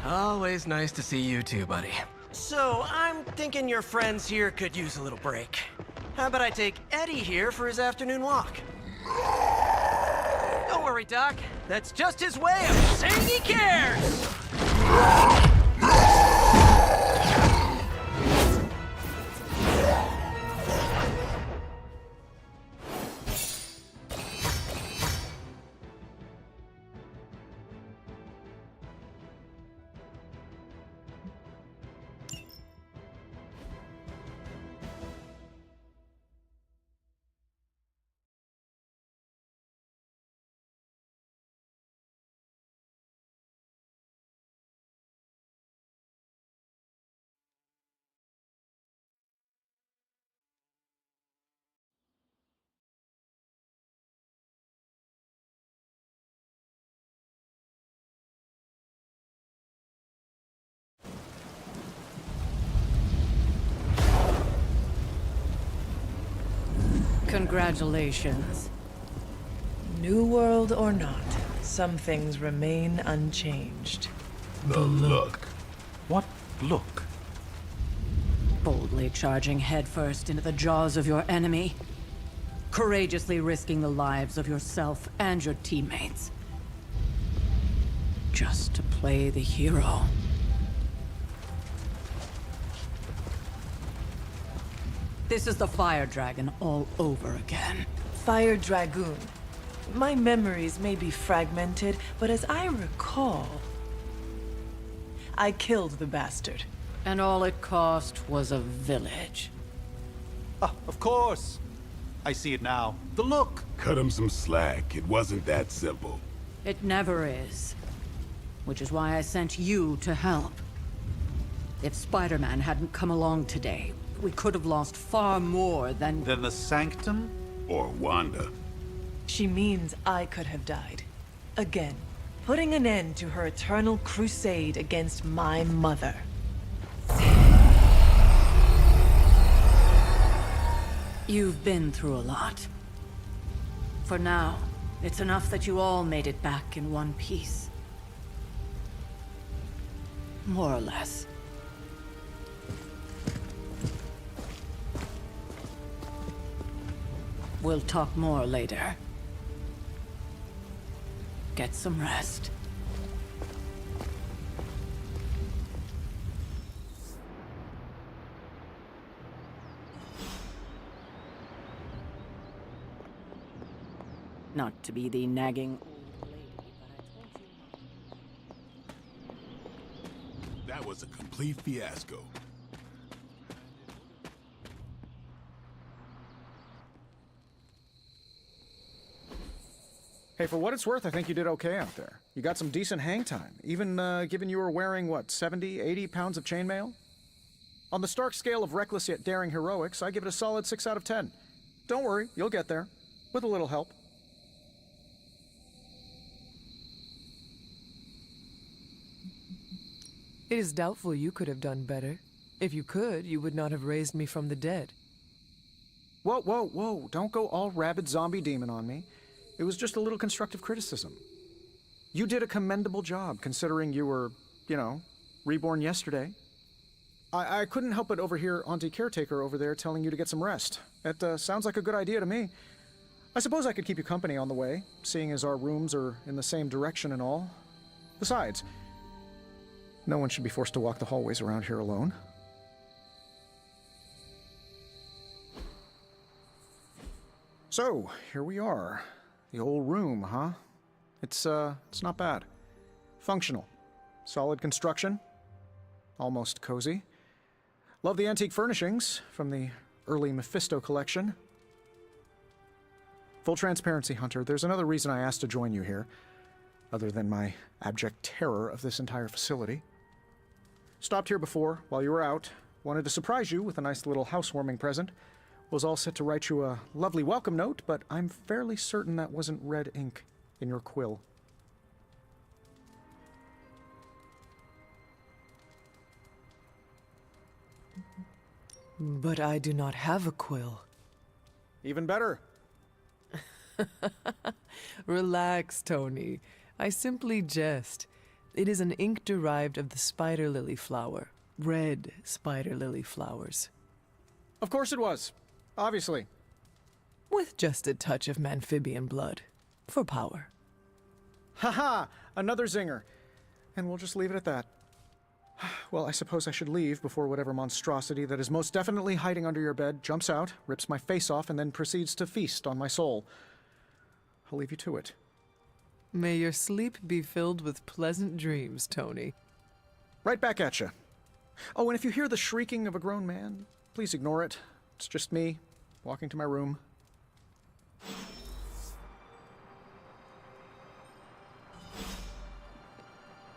Always nice to see you too, buddy. So, I'm thinking your friends here could use a little break. How about I take Eddie here for his afternoon walk? Don't worry, Doc. That's just his way of saying he cares! Congratulations. New world or not, some things remain unchanged. The look. What look? Boldly charging headfirst into the jaws of your enemy. Courageously risking the lives of yourself and your teammates. Just to play the hero. This is the Fire Dragon all over again. Fire Dragoon. My memories may be fragmented, but as I recall, I killed the bastard. And all it cost was a village. Ah, of course. I see it now. The look. Cut him some slack. It wasn't that simple. It never is. Which is why I sent you to help. If Spider-Man hadn't come along today, we could have lost far more than... Than the Sanctum? Or Wanda. She means I could have died. Again, putting an end to her eternal crusade against my mother. You've been through a lot. For now, it's enough that you all made it back in one piece. More or less. We'll talk more later. Get some rest. Not to be the nagging old lady, but I told you... That was a complete fiasco. Hey, for what it's worth, I think you did okay out there. You got some decent hang time, even given you were wearing, what, 70, 80 pounds of chainmail? On the Stark scale of reckless yet daring heroics, I give it a solid 6 out of 10. Don't worry, you'll get there. With a little help. It is doubtful you could have done better. If you could, you would not have raised me from the dead. Whoa, whoa, whoa. Don't go all rabid zombie demon on me. It was just a little constructive criticism. You did a commendable job, considering you were, you know, reborn yesterday. I couldn't help but overhear Auntie Caretaker over there telling you to get some rest. That sounds like a good idea to me. I suppose I could keep you company on the way, seeing as our rooms are in the same direction and all. Besides, no one should be forced to walk the hallways around here alone. So, here we are. The old room, huh? It's not bad. Functional. Solid construction. Almost cozy. Love the antique furnishings from the early Mephisto collection. Full transparency, Hunter, there's another reason I asked to join you here, other than my abject terror of this entire facility. Stopped here before, while you were out. Wanted to surprise you with a nice little housewarming present. Was all set to write you a lovely welcome note, but I'm fairly certain that wasn't red ink in your quill. But I do not have a quill. Even better. Relax, Tony. I simply jest. It is an ink derived of the spider lily flower. Red spider lily flowers. Of course it was. Obviously. With just a touch of amphibian blood. For power. Haha! Another zinger. And we'll just leave it at that. Well, I suppose I should leave before whatever monstrosity that is most definitely hiding under your bed jumps out, rips my face off, and then proceeds to feast on my soul. I'll leave you to it. May your sleep be filled with pleasant dreams, Tony. Right back at you. Oh, and if you hear the shrieking of a grown man, please ignore it. It's just me, walking to my room.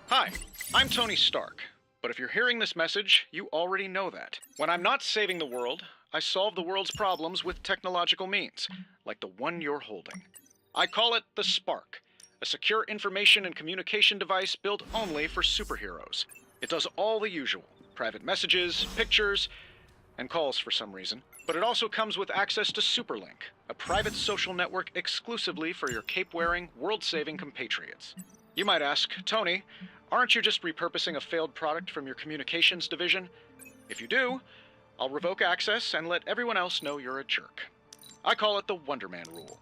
Hi, I'm Tony Stark. But if you're hearing this message, you already know that. When I'm not saving the world, I solve the world's problems with technological means, like the one you're holding. I call it the Spark, a secure information and communication device built only for superheroes. It does all the usual, private messages, pictures, and calls for some reason. But it also comes with access to Superlink, a private social network exclusively for your cape-wearing, world-saving compatriots. You might ask, Tony, aren't you just repurposing a failed product from your communications division? If you do, I'll revoke access and let everyone else know you're a jerk. I call it the Wonder Man rule.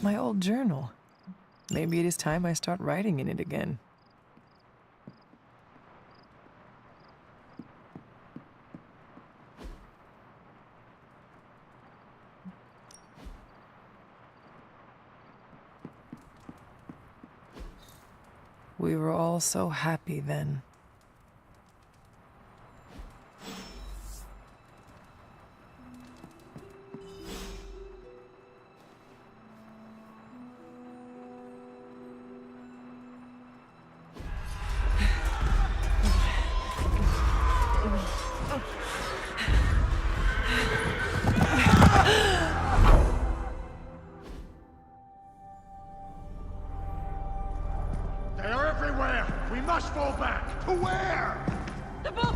My old journal. Maybe it is time I start writing in it again. We were all so happy then. They are everywhere! We must fall back! To where? The book!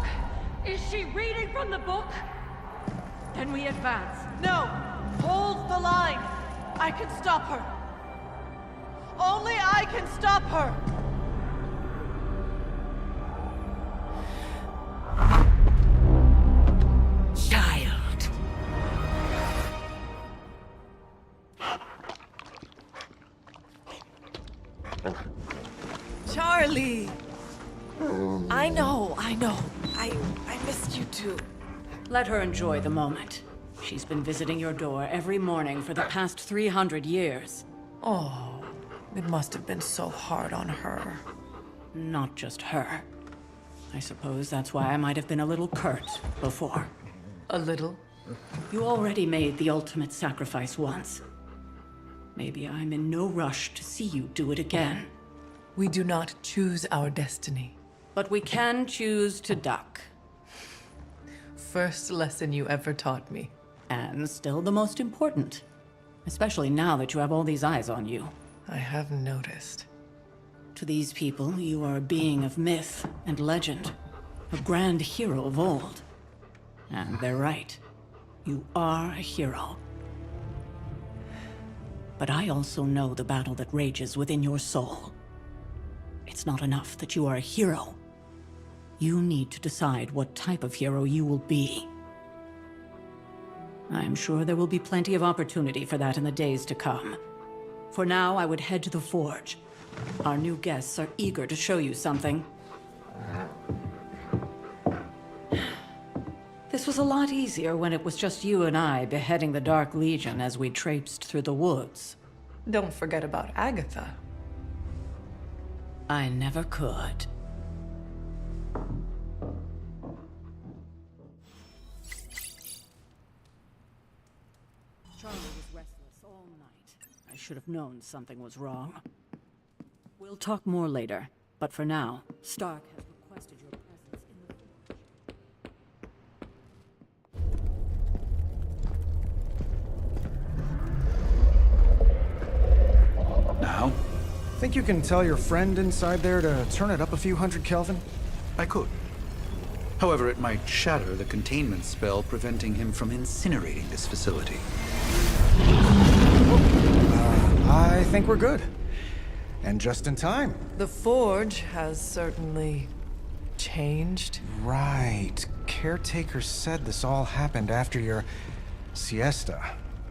Is she reading from the book? Then we advance. No! Hold the line! I can stop her. Only I can stop her! Child. Charlie! I know. I missed you too. Let her enjoy the moment. She's been visiting your door every morning for the past 300 years. Oh, it must have been so hard on her. Not just her. I suppose that's why I might have been a little curt before. A little? You already made the ultimate sacrifice once. Maybe I'm in no rush to see you do it again. We do not choose our destiny. But we can choose to duck. First lesson you ever taught me. And still the most important. Especially now that you have all these eyes on you. I have noticed. To these people, you are a being of myth and legend. A grand hero of old. And they're right. You are a hero. But I also know the battle that rages within your soul. It's not enough that you are a hero. You need to decide what type of hero you will be. I'm sure there will be plenty of opportunity for that in the days to come. For now, I would head to the forge. Our new guests are eager to show you something. This was a lot easier when it was just you and I beheading the Dark Legion as we traipsed through the woods. Don't forget about Agatha. I never could. Charlie was restless all night. I should have known something was wrong. We'll talk more later, but for now, Stark has requested your presence in the... Now? Think you can tell your friend inside there to turn it up a few hundred Kelvin? I could. However, it might shatter the containment spell preventing him from incinerating this facility. I think we're good. And just in time. The Forge has certainly changed. Right. Caretaker said this all happened after your siesta.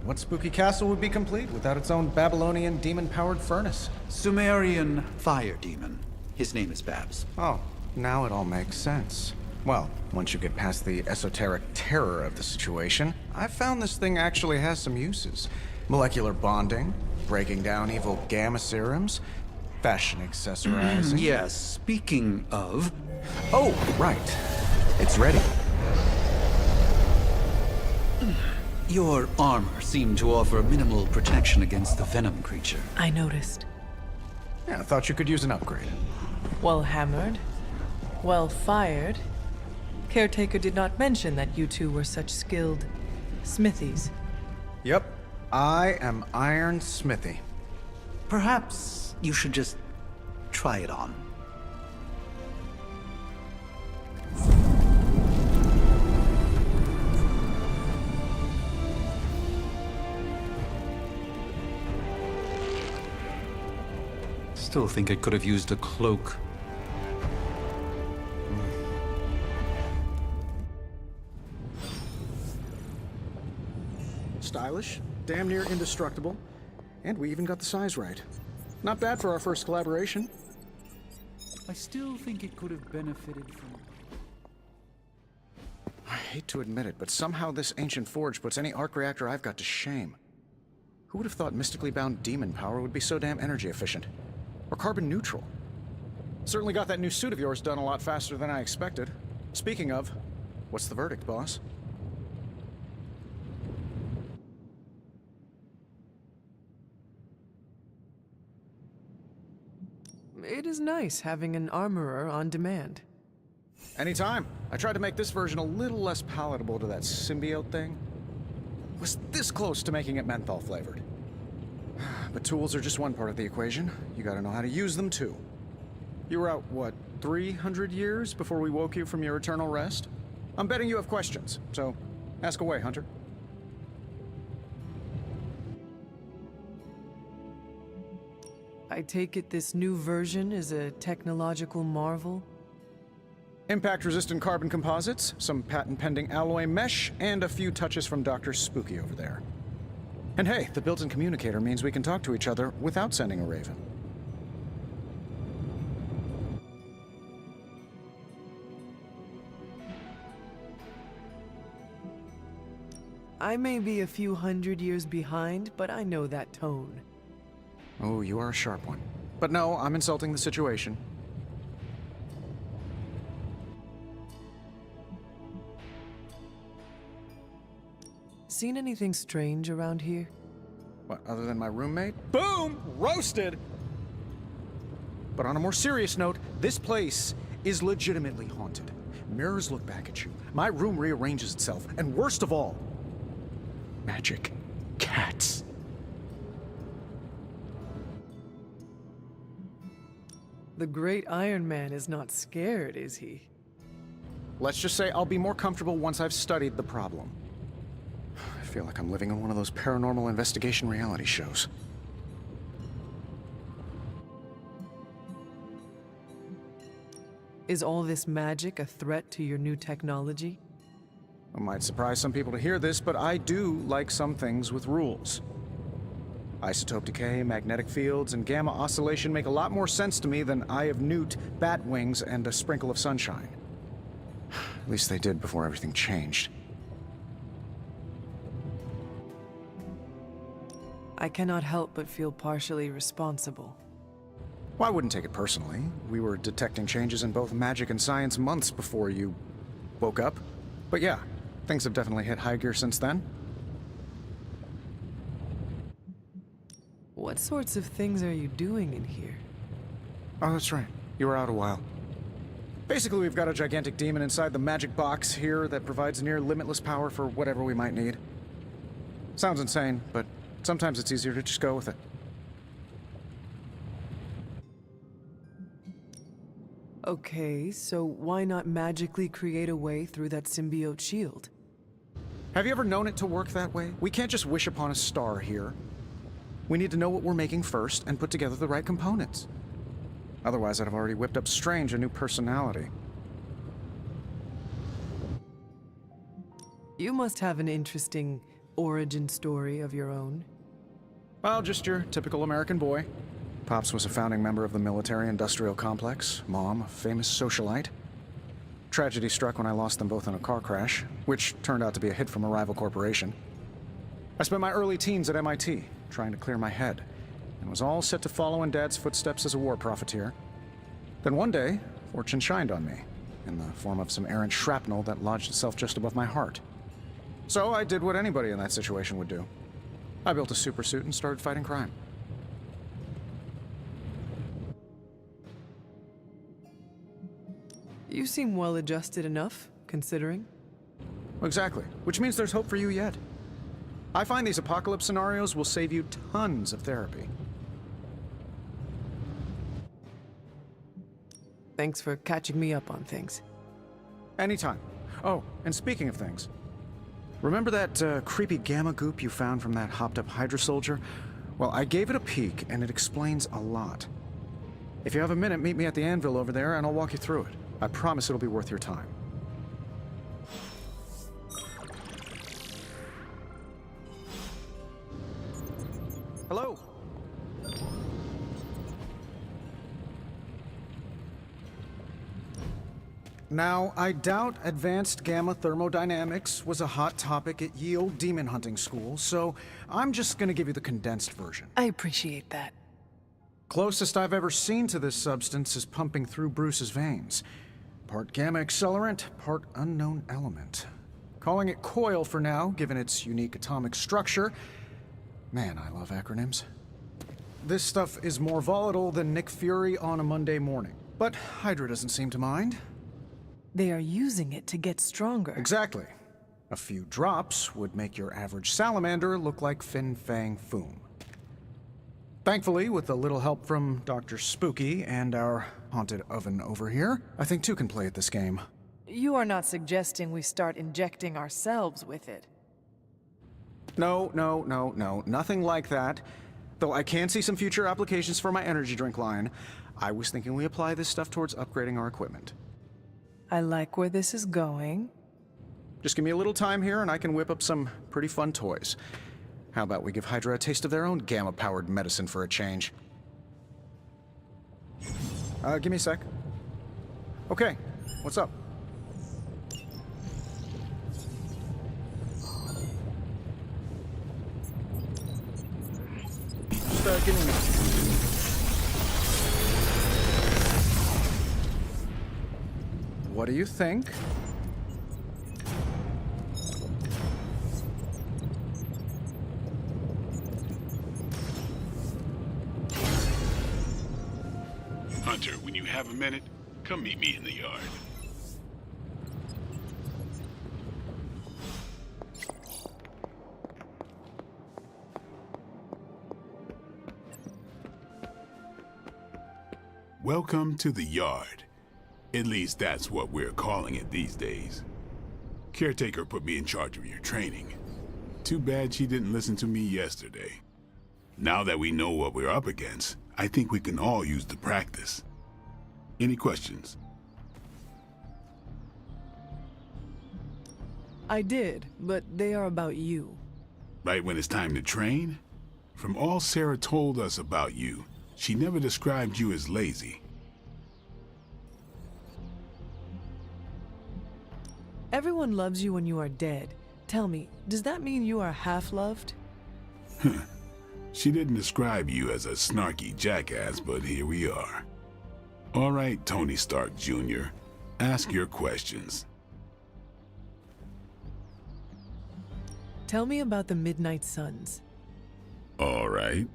What spooky castle would be complete without its own Babylonian demon-powered furnace? Sumerian fire demon. His name is Babs. Oh, now it all makes sense. Well, once you get past the esoteric terror of the situation, I've found this thing actually has some uses. Molecular bonding, breaking down evil gamma serums, fashion accessorizing. Yes, speaking of... Oh, right. It's ready. Your armor seemed to offer minimal protection against the venom creature. I noticed. Yeah, I thought you could use an upgrade. Well hammered. Well fired. Caretaker did not mention that you two were such skilled smithies. Yep. I am Iron Smithy. Perhaps you should just try it on. Still think I could have used a cloak. Stylish, damn near indestructible, and we even got the size right. Not bad for our first collaboration. I still think it could have benefited from... I hate to admit it, but somehow this ancient forge puts any arc reactor I've got to shame. Who would have thought mystically bound demon power would be so damn energy efficient? Or carbon neutral? Certainly got that new suit of yours done a lot faster than I expected. Speaking of, what's the verdict, boss? It is nice having an armorer on demand. Anytime. I tried to make this version a little less palatable to that symbiote thing. Was this close to making it menthol flavored. But tools are just one part of the equation. You gotta know how to use them too. You were out, what, 300 years before we woke you from your eternal rest? I'm betting you have questions, so ask away, Hunter. I take it this new version is a technological marvel? Impact-resistant carbon composites, some patent-pending alloy mesh, and a few touches from Dr. Spooky over there. And hey, the built-in communicator means we can talk to each other without sending a raven. I may be a few hundred years behind, but I know that tone. Oh, you are a sharp one. But no, I'm insulting the situation. Seen anything strange around here? What, other than my roommate? Boom! Roasted! But on a more serious note, this place is legitimately haunted. Mirrors look back at you. My room rearranges itself. And worst of all, magic cats. The great Iron Man is not scared, is he? Let's just say I'll be more comfortable once I've studied the problem. I feel like I'm living in one of those paranormal investigation reality shows. Is all this magic a threat to your new technology? It might surprise some people to hear this, but I do like some things with rules. Isotope decay, magnetic fields, and gamma oscillation make a lot more sense to me than Eye of Newt, bat wings, and a sprinkle of sunshine. At least they did before everything changed. I cannot help but feel partially responsible. Well, I wouldn't take it personally. We were detecting changes in both magic and science months before you woke up. But yeah, things have definitely hit high gear since then. What sorts of things are you doing in here? Oh, that's right. You were out a while. Basically, we've got a gigantic demon inside the magic box here that provides near limitless power for whatever we might need. Sounds insane, but sometimes it's easier to just go with it. Okay, so why not magically create a way through that symbiote shield? Have you ever known it to work that way? We can't just wish upon a star here. We need to know what we're making first and put together the right components. Otherwise, I'd have already whipped up Strange a new personality. You must have an interesting origin story of your own. Well, just your typical American boy. Pops was a founding member of the military-industrial complex. Mom, a famous socialite. Tragedy struck when I lost them both in a car crash, which turned out to be a hit from a rival corporation. I spent my early teens at MIT, trying to clear my head, and was all set to follow in Dad's footsteps as a war profiteer. Then one day, fortune shined on me, in the form of some errant shrapnel that lodged itself just above my heart. So I did what anybody in that situation would do. I built a supersuit and started fighting crime. You seem well-adjusted enough, considering. Exactly, which means there's hope for you yet. I find these apocalypse scenarios will save you tons of therapy. Thanks for catching me up on things. Anytime. Oh, and speaking of things, remember that creepy gamma goop you found from that hopped-up Hydra soldier? Well, I gave it a peek, and it explains a lot. If you have a minute, meet me at the anvil over there, and I'll walk you through it. I promise it'll be worth your time. Hello? Now, I doubt advanced gamma thermodynamics was a hot topic at ye olde demon hunting school, so I'm just gonna give you the condensed version. I appreciate that. Closest I've ever seen to this substance is pumping through Bruce's veins. Part gamma accelerant, part unknown element. Calling it coil for now, given its unique atomic structure. Man, I love acronyms. This stuff is more volatile than Nick Fury on a Monday morning. But Hydra doesn't seem to mind. They are using it to get stronger. Exactly. A few drops would make your average salamander look like Fin Fang Foom. Thankfully, with a little help from Dr. Spooky and our haunted oven over here, I think two can play at this game. You are not suggesting we start injecting ourselves with it. No, nothing like that. Though I can see some future applications for my energy drink line. I was thinking we apply this stuff towards upgrading our equipment. I like where this is going. Just give me a little time here and I can whip up some pretty fun toys. How about we give Hydra a taste of their own gamma-powered medicine for a change? Give me a sec. Okay, what's up? Just, give me a minute. What do you think? Hunter, when you have a minute, come meet me in the yard. Welcome to the yard. At least that's what we're calling it these days. Caretaker put me in charge of your training. Too bad she didn't listen to me yesterday. Now that we know what we're up against, I think we can all use the practice. Any questions? I did, but they are about you. Right when it's time to train? From all Sarah told us about you, she never described you as lazy. Everyone loves you when you are dead. Tell me, does that mean you are half-loved? She didn't describe you as a snarky jackass, but here we are. All right, Tony Stark Jr., ask your questions. Tell me about the Midnight Suns. All right.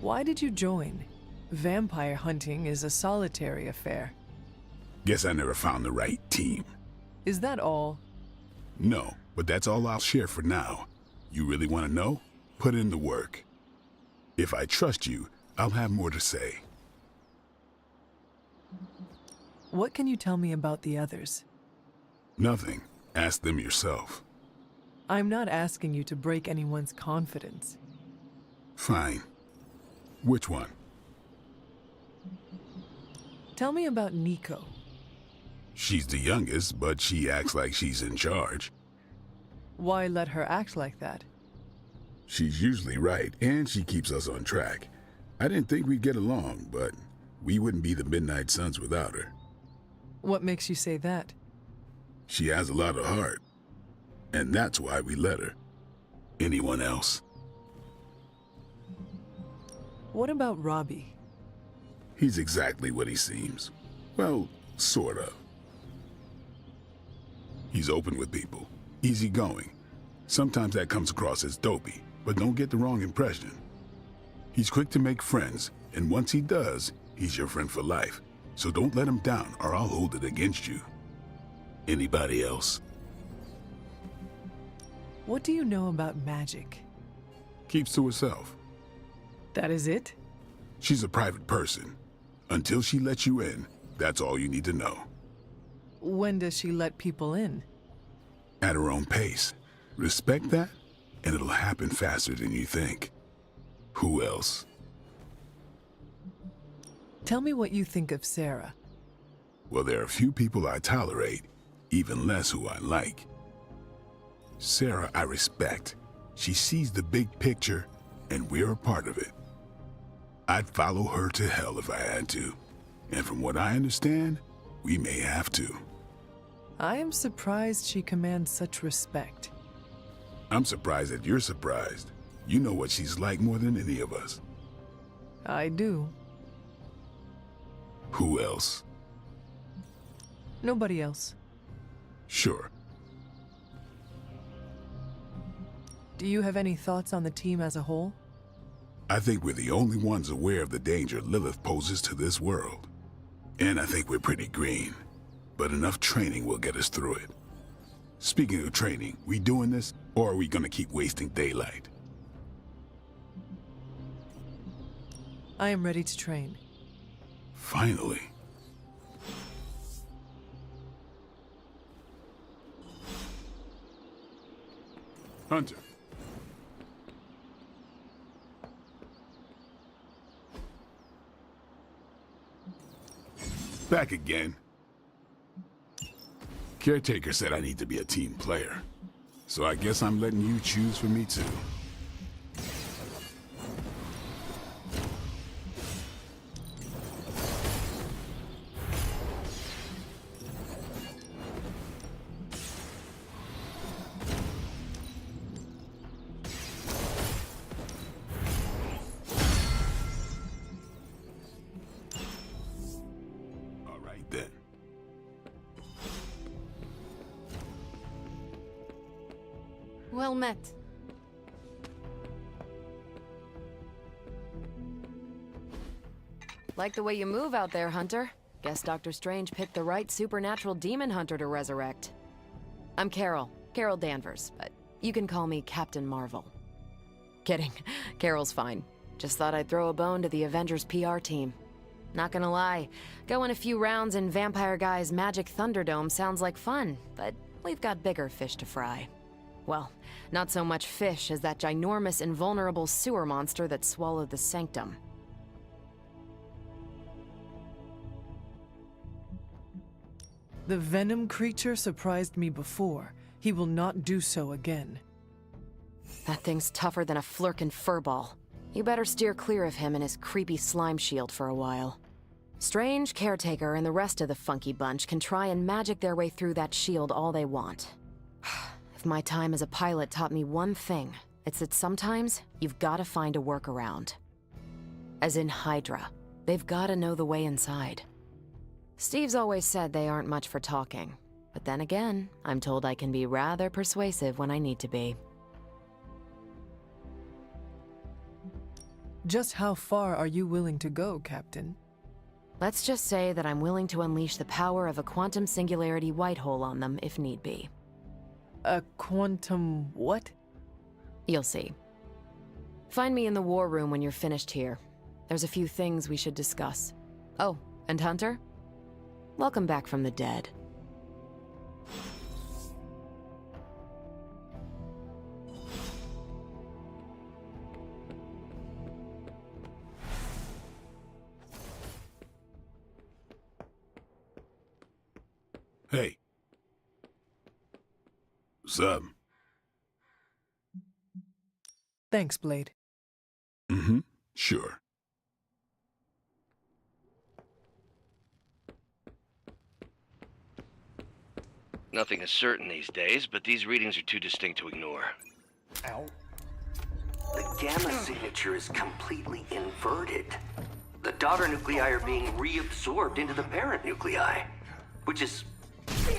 Why did you join? Vampire hunting is a solitary affair. Guess I never found the right team. Is that all? No, but that's all I'll share for now. You really want to know? Put in the work. If I trust you, I'll have more to say. What can you tell me about the others? Nothing. Ask them yourself. I'm not asking you to break anyone's confidence. Fine. Which one? Tell me about Nico. She's the youngest, but she acts like she's in charge. Why let her act like that? She's usually right, and she keeps us on track. I didn't think we'd get along, but we wouldn't be the Midnight Suns without her. What makes you say that? She has a lot of heart, and that's why we let her. Anyone else? What about Robbie? He's exactly what he seems. Well, sort of. He's open with people, easygoing. Sometimes that comes across as dopey, but don't get the wrong impression. He's quick to make friends, and once he does, he's your friend for life. So don't let him down, or I'll hold it against you. Anybody else? What do you know about magic? Keeps to herself. That is it? She's a private person. Until she lets you in, that's all you need to know. When does she let people in? At her own pace. Respect that, and it'll happen faster than you think. Who else? Tell me what you think of Sarah. Well, there are few people I tolerate, even less who I like. Sarah, I respect. She sees the big picture, and we're a part of it. I'd follow her to hell if I had to. And from what I understand, we may have to. I am surprised she commands such respect. I'm surprised that you're surprised. You know what she's like more than any of us. I do. Who else? Nobody else. Sure. Do you have any thoughts on the team as a whole? I think we're the only ones aware of the danger Lilith poses to this world. And I think we're pretty green. But enough training will get us through it. Speaking of training, we doing this, or are we gonna keep wasting daylight? I am ready to train. Finally. Hunter. Back again. Caretaker said I need to be a team player. So I guess I'm letting you choose for me too. Well met. Like the way you move out there, Hunter. Guess Dr. Strange picked the right supernatural demon hunter to resurrect. I'm Carol Danvers, but you can call me Captain Marvel. Kidding, Carol's fine. Just thought I'd throw a bone to the Avengers PR team. Not gonna lie, going a few rounds in Vampire Guy's Magic Thunderdome sounds like fun, but we've got bigger fish to fry. Well, not so much fish as that ginormous invulnerable sewer monster that swallowed the Sanctum. The Venom creature surprised me before. He will not do so again. That thing's tougher than a Flurkin furball. You better steer clear of him and his creepy slime shield for a while. Strange, Caretaker, and the rest of the funky bunch can try and magic their way through that shield all they want. If my time as a pilot taught me one thing, it's that sometimes you've got to find a workaround. As in Hydra, they've got to know the way inside. Steve's always said they aren't much for talking, but then again, I'm told I can be rather persuasive when I need to be. Just how far are you willing to go, Captain? Let's just say that I'm willing to unleash the power of a quantum singularity white hole on them if need be. A quantum what? You'll see. Find me in the war room when you're finished here. There's a few things we should discuss. Oh, and Hunter? Welcome back from the dead. Hey. What's up? Thanks, Blade. Mm-hmm. Sure. Nothing is certain these days, but these readings are too distinct to ignore. Ow. The gamma signature is completely inverted. The daughter nuclei are being reabsorbed into the parent nuclei, which is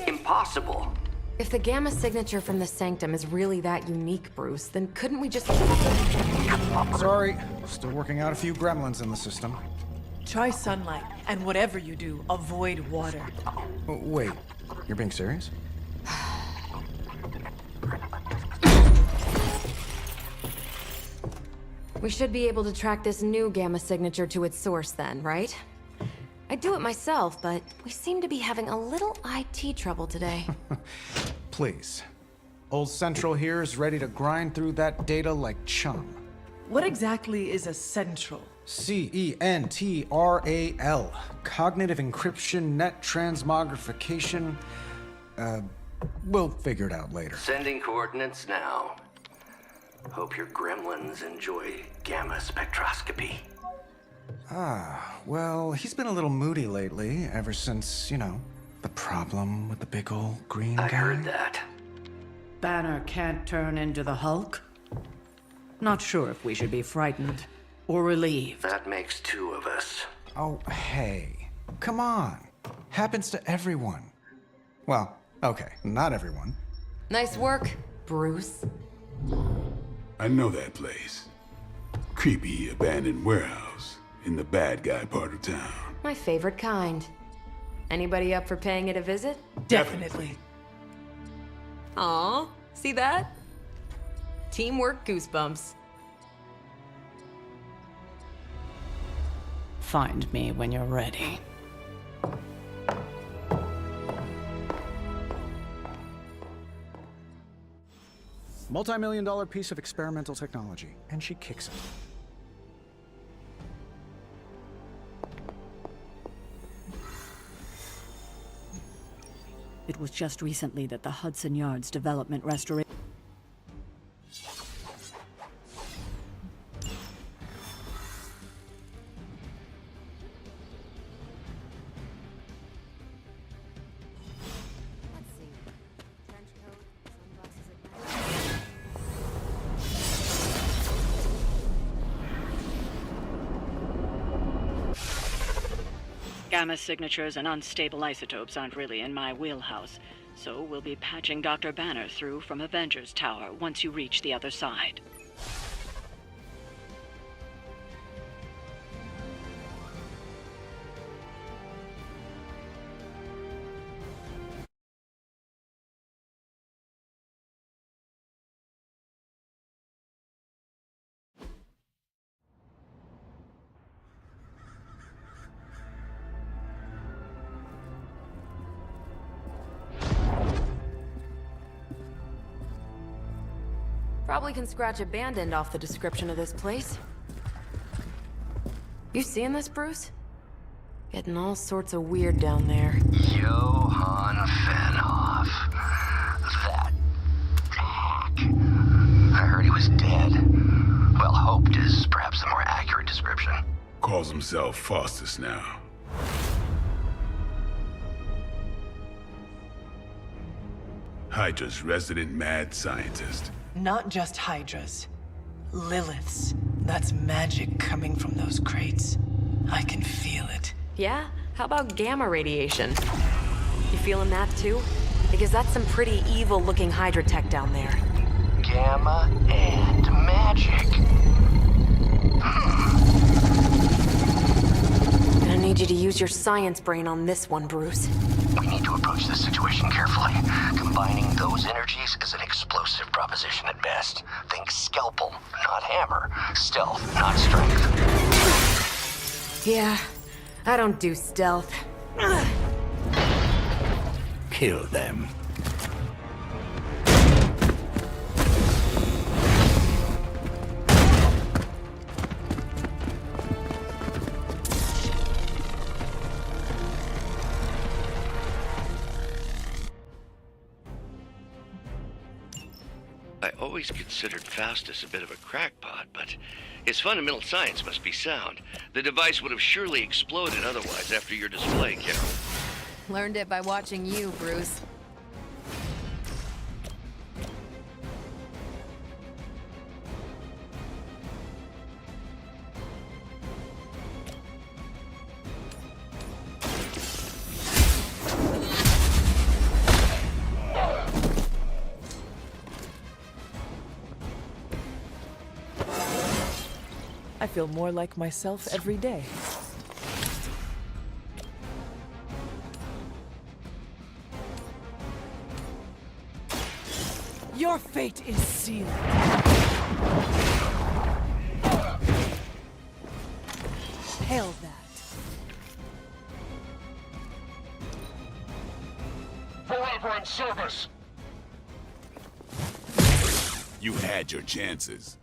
impossible. If the gamma signature from the Sanctum is really that unique, Bruce, then couldn't we just... Sorry, still working out a few gremlins in the system. Try sunlight, and whatever you do, avoid water. Wait, you're being serious? We should be able to track this new gamma signature to its source then, right? I'd do it myself, but we seem to be having a little IT trouble today. Please. Old Central here is ready to grind through that data like chum. What exactly is a central? CENTRAL. Cognitive encryption, net transmogrification. We'll figure it out later. Sending coordinates now. Hope your gremlins enjoy gamma spectroscopy. Ah, well, he's been a little moody lately, ever since, you know, the problem with the big old green guy. I heard that. Banner can't turn into the Hulk? Not sure if we should be frightened or relieved. That makes two of us. Oh, hey. Come on. Happens to everyone. Well, okay, not everyone. Nice work, Bruce. I know that place. Creepy abandoned warehouse in the bad guy part of town. My favorite kind. Anybody up for paying it a visit? Definitely. Aw, see that? Teamwork goosebumps. Find me when you're ready. Multi-million-dollar piece of experimental technology, and she kicks it. It was just recently that the Hudson Yards Development Restoration... Gamma signatures and unstable isotopes aren't really in my wheelhouse, so we'll be patching Dr. Banner through from Avengers Tower once you reach the other side. Probably can scratch abandoned off the description of this place. You seeing this, Bruce? Getting all sorts of weird down there. Johann Fenhoff. That hack. I heard he was dead. Well, hoped is perhaps a more accurate description. Calls himself Faustus now. Hydra's resident mad scientist. Not just Hydras. Lilith's. That's magic coming from those crates. I can feel it. Yeah? How about gamma radiation? You feeling that too? Because that's some pretty evil-looking Hydra tech down there. Gamma and magic. Gonna need you to use your science brain on this one, Bruce. We need to approach this situation carefully. Combining those energies is an explosive proposition at best. Think scalpel, not hammer. Stealth, not strength. Yeah, I don't do stealth. Kill them. I always considered Faustus a bit of a crackpot, but his fundamental science must be sound. The device would have surely exploded otherwise after your display, Carol. Learned it by watching you, Bruce. I feel more like myself every day. Your fate is sealed. Hail that. Forever in service! You had your chances.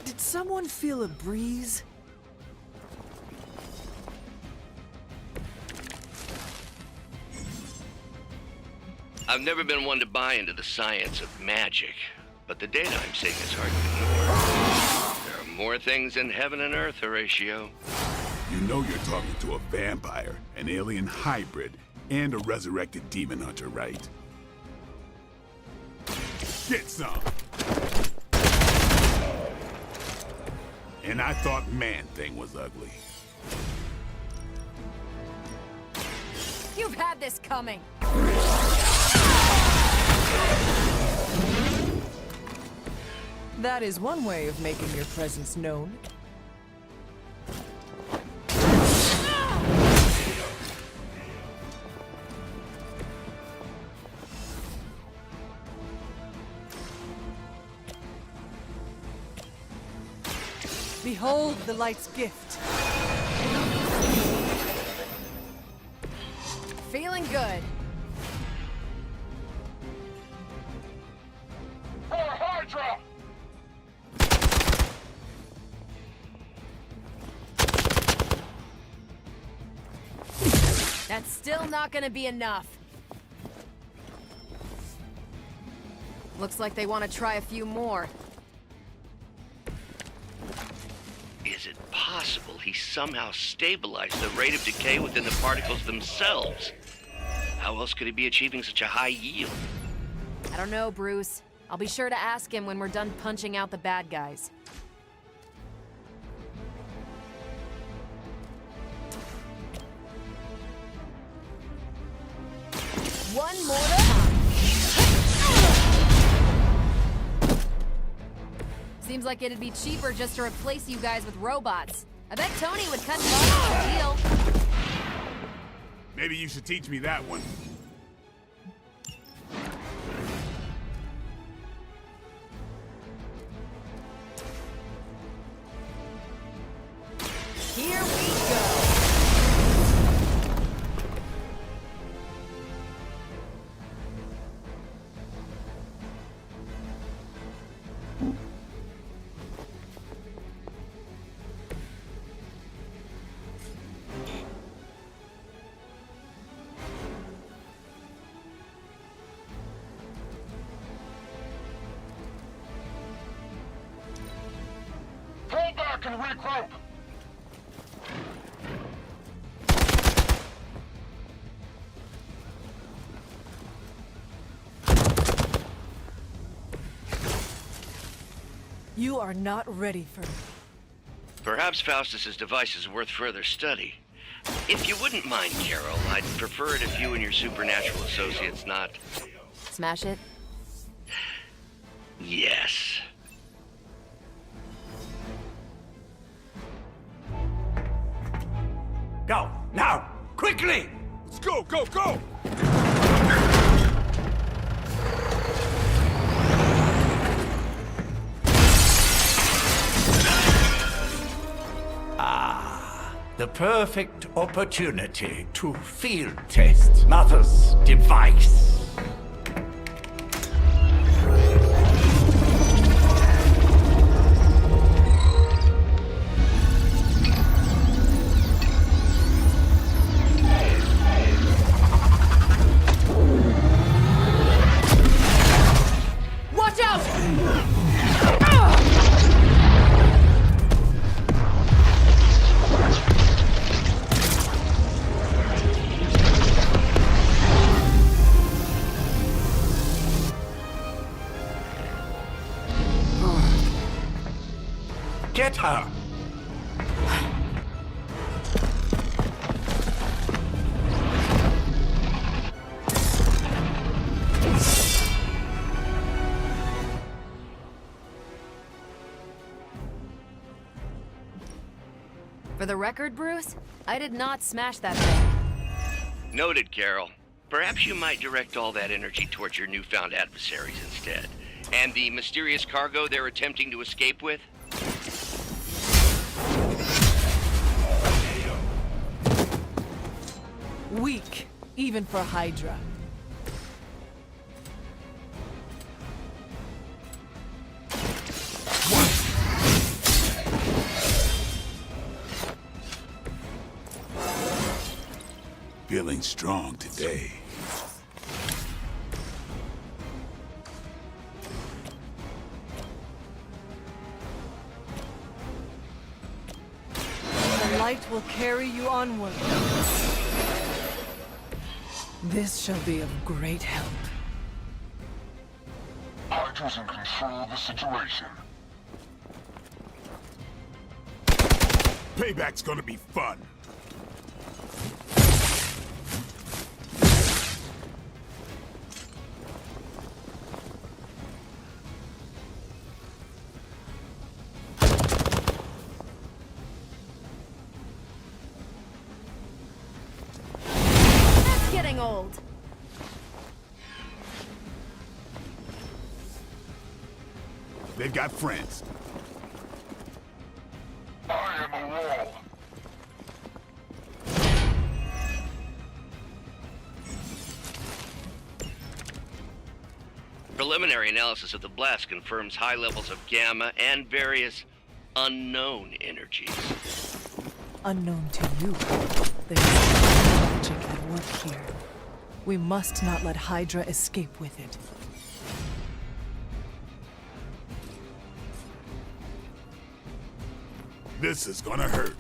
Did someone feel a breeze? I've never been one to buy into the science of magic, but the data I'm seeing is hard to ignore. There are more things in heaven and earth, Horatio. You know you're talking to a vampire, an alien hybrid, and a resurrected demon hunter, right? Get some! And I thought Man-Thing was ugly. You've had this coming. That is one way of making your presence known. Behold the light's gift. Feeling good. For Hydra! That's still not gonna be enough. Looks like they want to try a few more. Is it possible he somehow stabilized the rate of decay within the particles themselves? How else could he be achieving such a high yield? I don't know, Bruce. I'll be sure to ask him when we're done punching out the bad guys. One more time. Seems like it'd be cheaper just to replace you guys with robots. I bet Tony would cut you off with a deal. Maybe you should teach me that one. Here we go. can regroup. You are not ready for... Perhaps Faustus's device is worth further study. If you wouldn't mind, Carol, I'd prefer it if you and your supernatural associates not... Smash it? Yes. Go, now, quickly! Let's go, go, go! The perfect opportunity to field test Mother's device. Watch out! Get her! For the record, Bruce, I did not smash that thing. Noted, Carol. Perhaps you might direct all that energy towards your newfound adversaries instead. And the mysterious cargo they're attempting to escape with? Weak, even for Hydra. Feeling strong today. The light will carry you onward. This shall be of great help. Hydra's in control of the situation. Payback's gonna be fun. That's getting old. They've got friends. I am a wall. Preliminary analysis of the blast confirms high levels of gamma and various unknown energies. Unknown to you, there's magic at work here. We must not let Hydra escape with it. This is gonna hurt.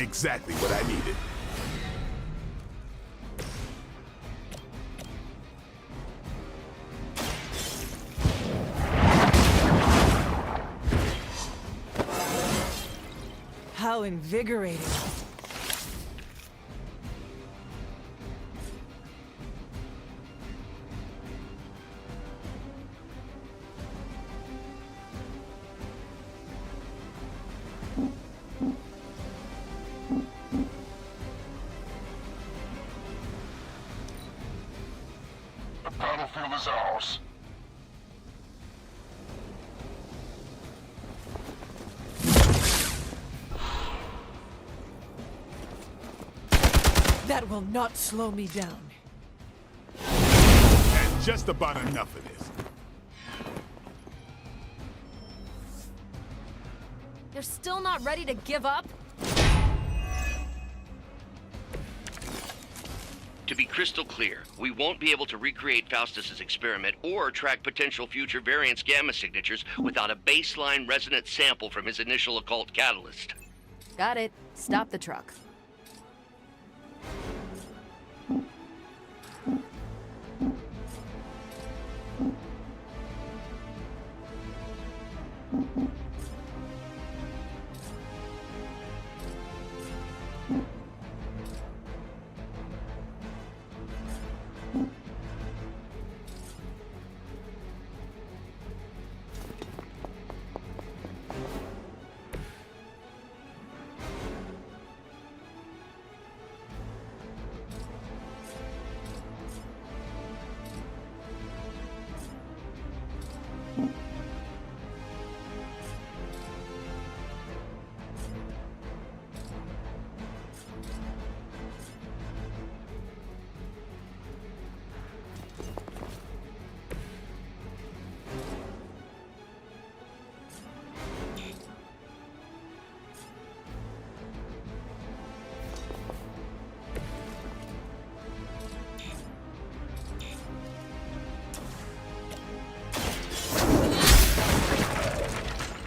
Exactly what I needed. How invigorating. The battlefield is ours. That will not slow me down. And just about enough of this. You're still not ready to give up? To be crystal clear, we won't be able to recreate Faustus's experiment or track potential future variance gamma signatures without a baseline resonance sample from his initial occult catalyst. Got it. Stop the truck.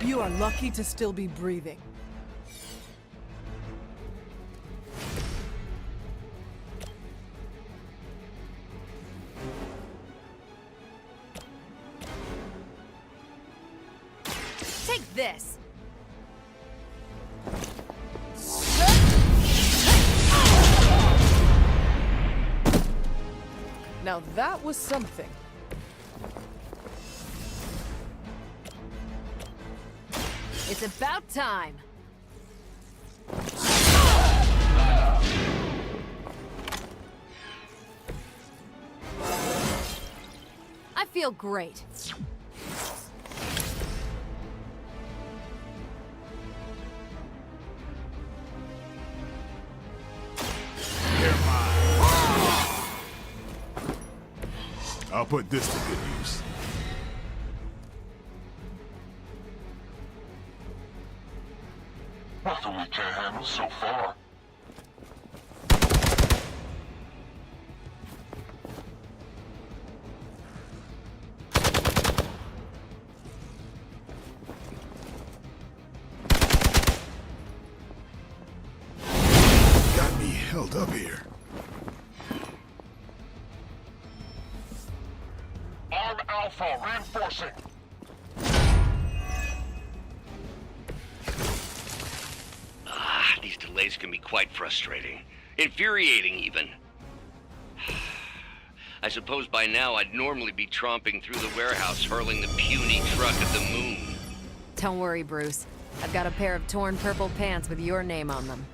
You are lucky to still be breathing. Take this! Now that was something. It's about time. I feel great. I'll put this to good use. Nothing we can't handle so far. Got me held up here. Arm Alpha reinforcing. These delays can be quite frustrating. Infuriating, even. I suppose by now I'd normally be tromping through the warehouse hurling the puny truck at the moon. Don't worry, Bruce. I've got a pair of torn purple pants with your name on them.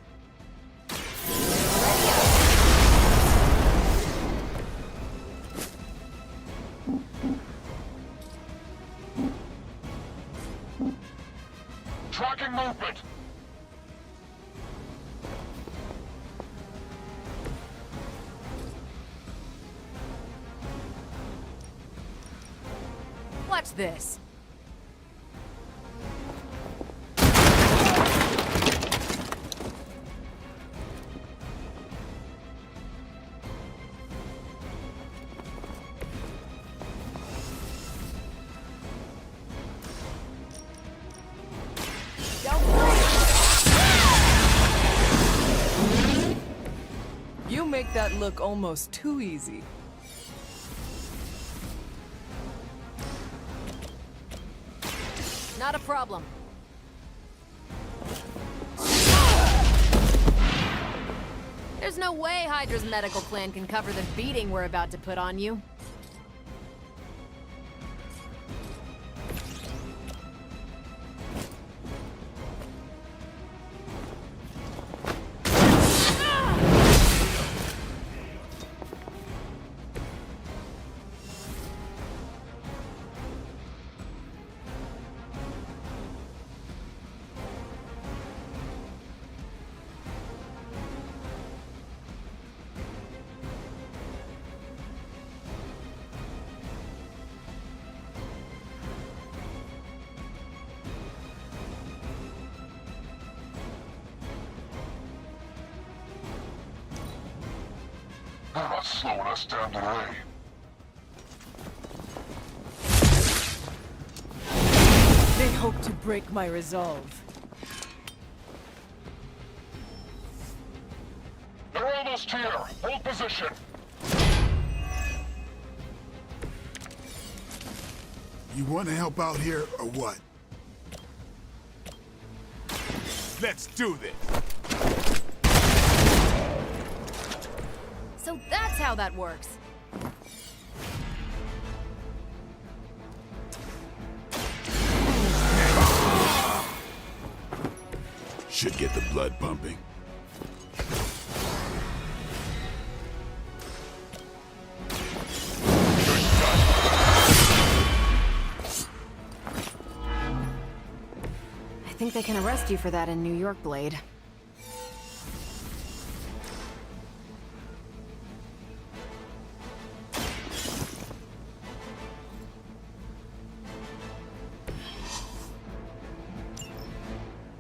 Tracking movement. Watch this. make that look almost too easy. Not a problem. There's no way Hydra's medical plan can cover the beating we're about to put on you. They're not slowing us down today. They hope to break my resolve. They're almost here. Hold position. You want to help out here, or what? Let's do this. So that's how that works. Should get the blood pumping. I think they can arrest you for that in New York, Blade.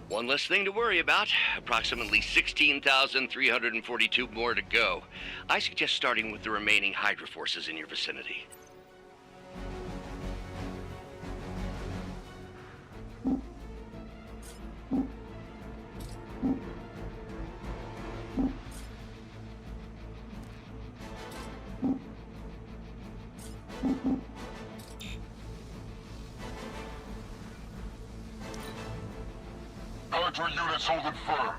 One less thing to worry about. Approximately 16,342 more to go. I suggest starting with the remaining Hydra forces in your vicinity. Hydra units holding firm.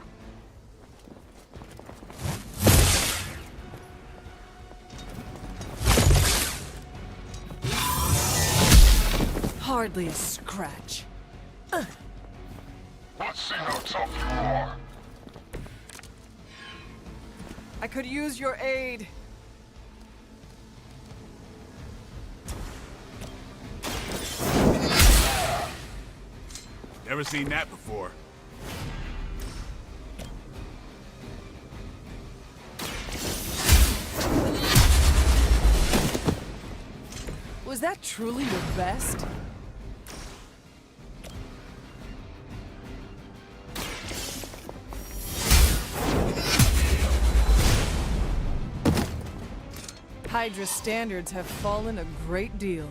Hardly a scratch. Let's see how tough you are. I could use your aid. Never seen that before. Was that truly your best? Hydra standards have fallen a great deal.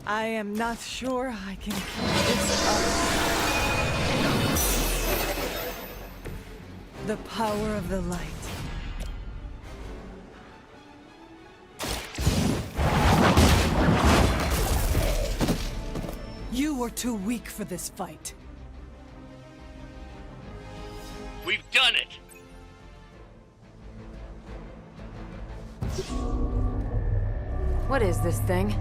I am not sure I can keep this up. The power of the light. You were too weak for this fight. We've done it! What is this thing?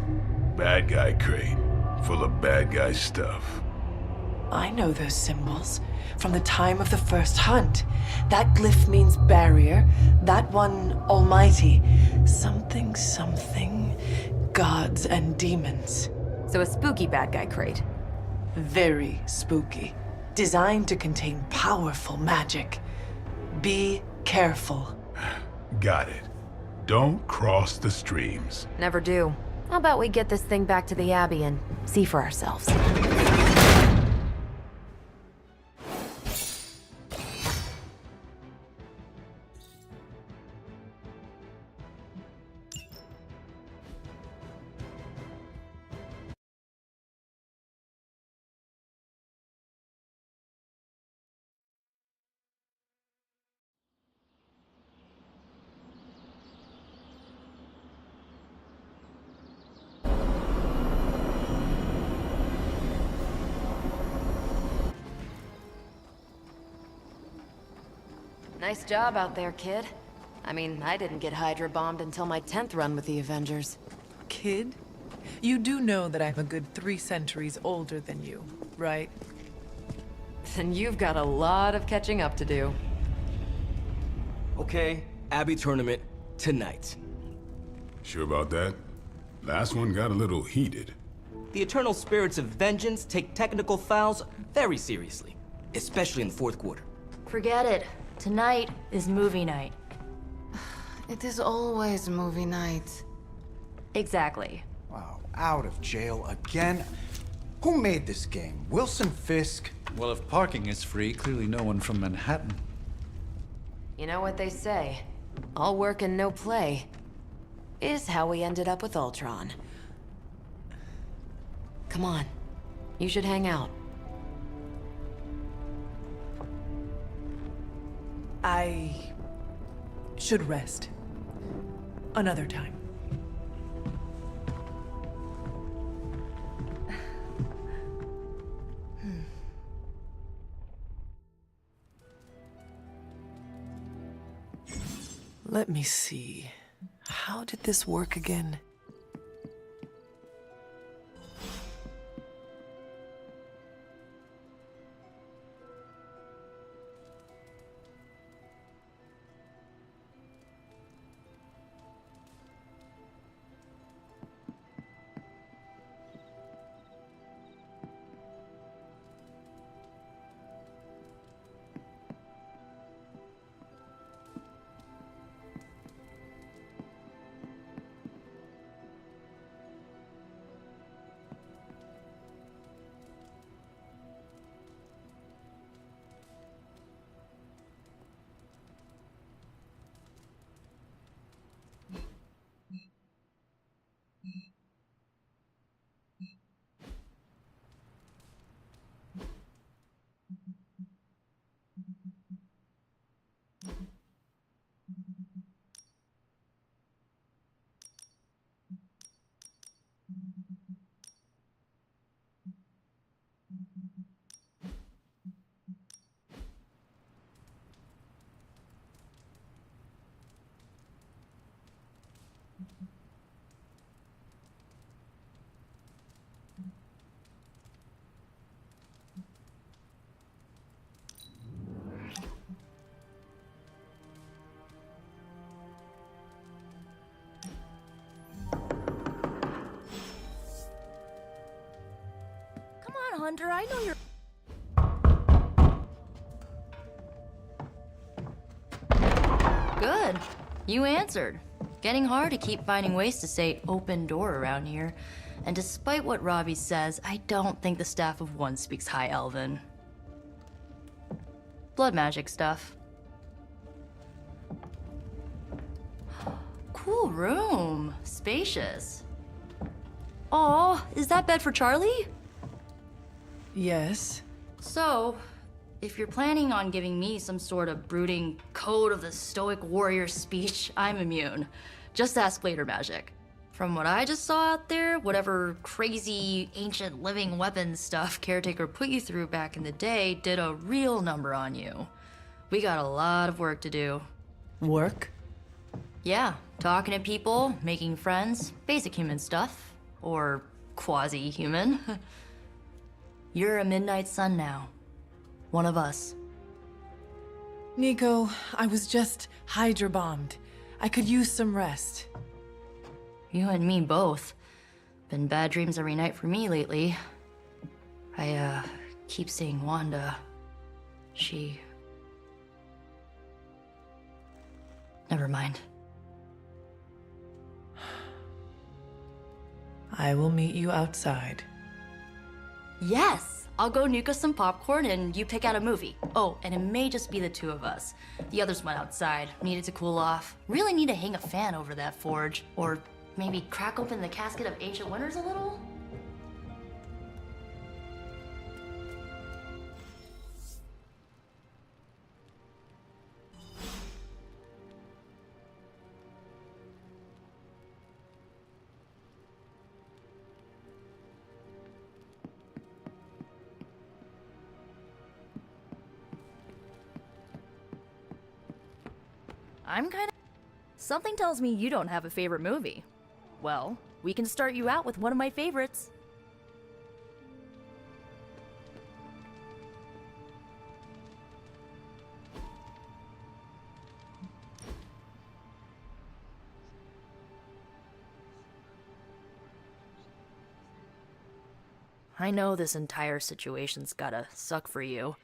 Bad guy crate, full of bad guy stuff. I know those symbols from the time of the first hunt. That glyph means barrier, that one almighty. Something, something, gods and demons. So a spooky bad guy crate. Very spooky. Designed to contain powerful magic. Be careful. Got it. Don't cross the streams. Never do. How about we get this thing back to the Abbey and see for ourselves? Nice job out there, kid. I mean, I didn't get Hydra bombed until my 10th run with the Avengers. Kid? You do know that I'm a good 3 centuries older than you, right? Then you've got a lot of catching up to do. Okay, Abby tournament tonight. Sure about that? Last one got a little heated. The eternal spirits of vengeance take technical fouls very seriously, especially in the fourth quarter. Forget it. Tonight is movie night. It is always movie night. Exactly. Wow, out of jail again? Who made this game? Wilson Fisk? Well, if parking is free, clearly no one from Manhattan. You know what they say? All work and no play is how we ended up with Ultron. Come on. You should hang out. I should rest. Another time. Let me see. How did this work again? Come on, Hunter, I know you're... Good. You answered. Getting hard to keep finding ways to say open door around here. And despite what Robbie says, I don't think the staff of one speaks High Elven. Blood magic stuff. Cool room. Spacious. Aw, is that bed for Charlie? Yes. So, if you're planning on giving me some sort of brooding code of the stoic warrior speech, I'm immune. Just ask later magic. From what I just saw out there, whatever crazy ancient living weapons stuff Caretaker put you through back in the day did a real number on you. We got a lot of work to do. Work? Yeah, talking to people, making friends, basic human stuff. Or quasi-human. You're a Midnight Sun now. One of us. Nico, I was just Hydra bombed. I could use some rest. You and me both. Been bad dreams every night for me lately. I, keep seeing Wanda. She... Never mind. I will meet you outside. Yes! I'll go nuke us some popcorn and you pick out a movie. Oh, and it may just be the two of us. The others went outside, needed to cool off. Really need to hang a fan over that forge. Or maybe crack open the casket of ancient wonders a little? I'm kinda... Something tells me you don't have a favorite movie. Well, we can start you out with one of my favorites. I know this entire situation's gotta suck for you.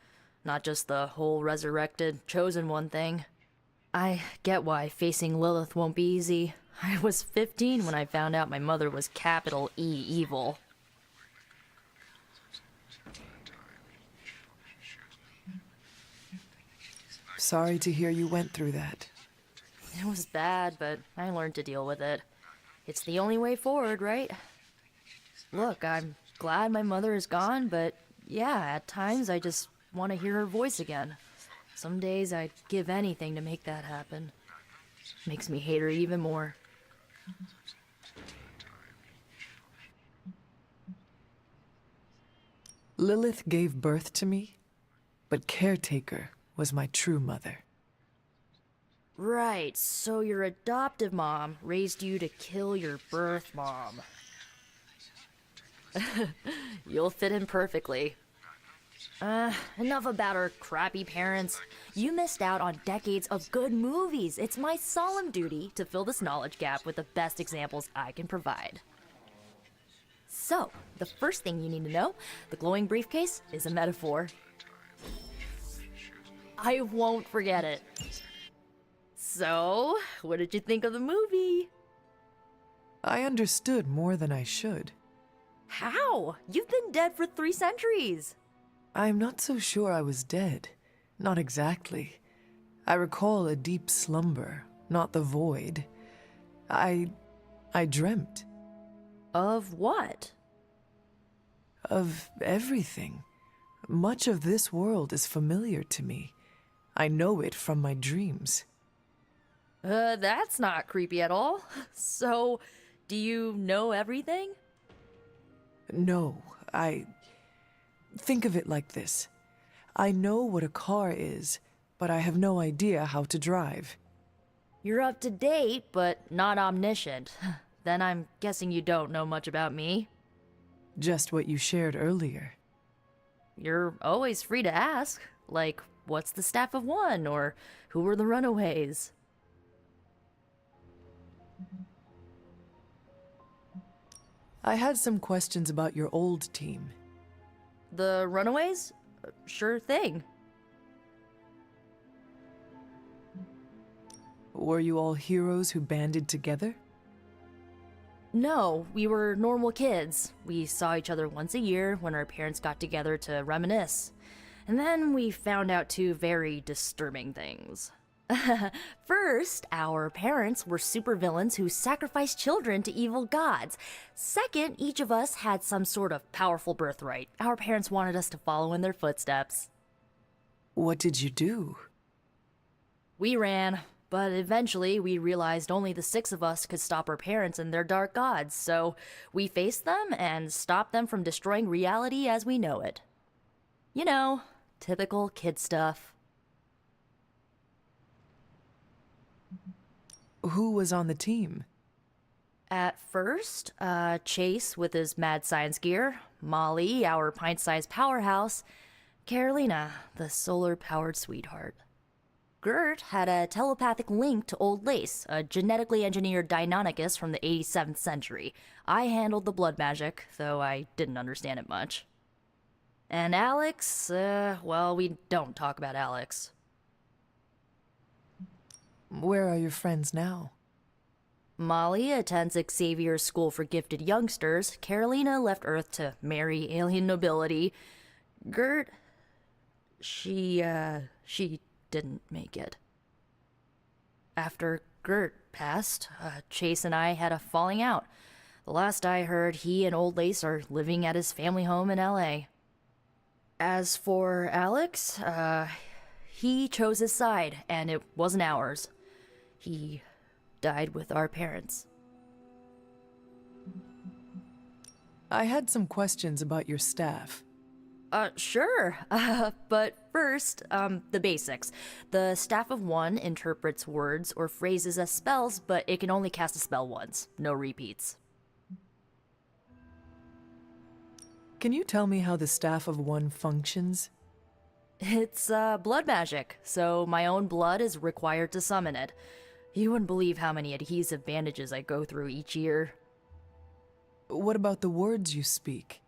Not just the whole resurrected, chosen one thing. I get why facing Lilith won't be easy. I was 15 when I found out my mother was capital E evil. Sorry to hear you went through that. It was bad, but I learned to deal with it. It's the only way forward, right? Look, I'm glad my mother is gone, but yeah, at times I just want to hear her voice again. Some days I'd give anything to make that happen. Makes me hate her even more. Lilith gave birth to me, but Caretaker was my true mother. Right, so your adoptive mom raised you to kill your birth mom. You'll fit in perfectly. Enough about our crappy parents. You missed out on decades of good movies. It's my solemn duty to fill this knowledge gap with the best examples I can provide. So, the first thing you need to know, the glowing briefcase is a metaphor. I won't forget it. So, what did you think of the movie? I understood more than I should. How? You've been dead for 3 centuries. I'm not so sure I was dead. Not exactly. I recall a deep slumber, not the void. I dreamt. Of what? Of everything. Much of this world is familiar to me. I know it from my dreams. That's not creepy at all. So, do you know everything? No, Think of it like this. I know what a car is, but I have no idea how to drive. You're up to date, but not omniscient. Then I'm guessing you don't know much about me. Just what you shared earlier. You're always free to ask. Like, what's the staff of one? Or who were the runaways? I had some questions about your old team. The runaways? Sure thing. Were you all heroes who banded together? No, we were normal kids. We saw each other once a year when our parents got together to reminisce. And then we found out 2 very disturbing things. First, our parents were supervillains who sacrificed children to evil gods. Second, each of us had some sort of powerful birthright. Our parents wanted us to follow in their footsteps. What did you do? We ran, but eventually we realized only the 6 of us could stop our parents and their dark gods, so we faced them and stopped them from destroying reality as we know it. You know, typical kid stuff. Who was on the team? At first, Chase with his mad science gear, Molly, our pint-sized powerhouse, Carolina, the solar-powered sweetheart. Gert had a telepathic link to Old Lace, a genetically engineered Deinonychus from the 87th century. I handled the blood magic, though I didn't understand it much. And Alex, well, we don't talk about Alex. Where are your friends now? Molly attends Xavier's School for Gifted Youngsters. Carolina left Earth to marry alien nobility. Gert... She didn't make it. After Gert passed, Chase and I had a falling out. The last I heard, he and Old Lace are living at his family home in L.A. As for Alex, he chose his side, and it wasn't ours. He died with our parents. I had some questions about your staff. Sure. But first, the basics. The Staff of One interprets words or phrases as spells, but it can only cast a spell once. No repeats. Can you tell me how the Staff of One functions? It's, blood magic, so my own blood is required to summon it. You wouldn't believe how many adhesive bandages I go through each year. What about the words you speak?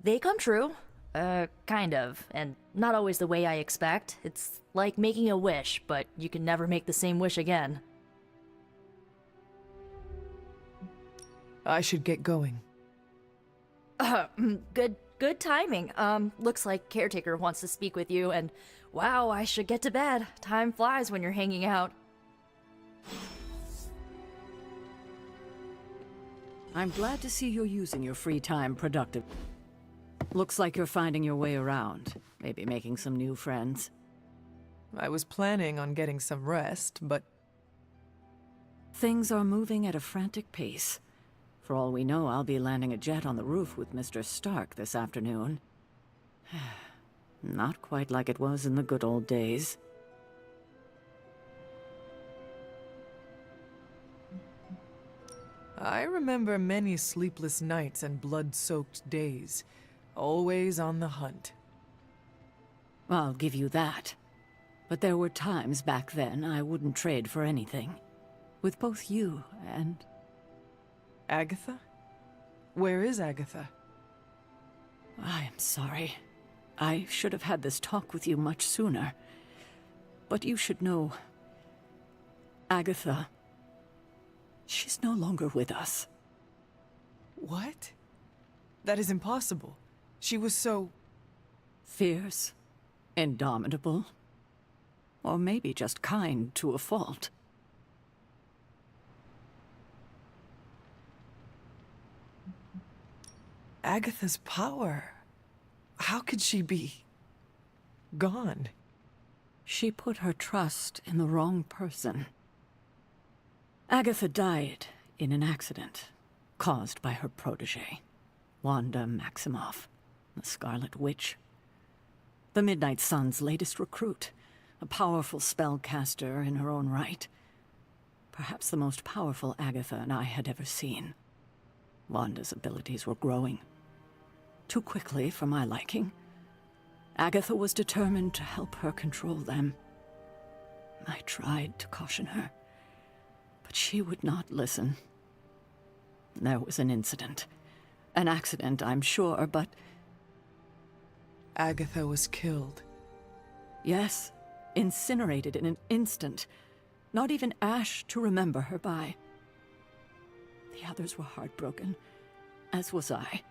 They come true. Kind of. And not always the way I expect. It's like making a wish, but you can never make the same wish again. I should get going. Good timing. Looks like Caretaker wants to speak with you, and wow, I should get to bed. Time flies when you're hanging out. I'm glad to see you're using your free time productive. Looks like you're finding your way around. Maybe making some new friends. I was planning on getting some rest, but... Things are moving at a frantic pace. For all we know, I'll be landing a jet on the roof with Mr. Stark this afternoon. Not quite like it was in the good old days. I remember many sleepless nights and blood-soaked days. Always on the hunt. I'll give you that. But there were times back then I wouldn't trade for anything. With both you and... Agatha? Where is Agatha? I am sorry. I should have had this talk with you much sooner. But you should know... Agatha... She's no longer with us. What? That is impossible. She was so... Fierce, indomitable, or maybe just kind to a fault. Agatha's power. How could she be... gone? She put her trust in the wrong person. Agatha died in an accident caused by her protege, Wanda Maximoff, the Scarlet Witch. The Midnight Sun's latest recruit, a powerful spellcaster in her own right. Perhaps the most powerful Agatha and I had ever seen. Wanda's abilities were growing. Too quickly for my liking. Agatha was determined to help her control them. I tried to caution her, but she would not listen. There was an incident. An accident, I'm sure, but... Agatha was killed. Yes, incinerated in an instant. Not even ash to remember her by. The others were heartbroken, as was I.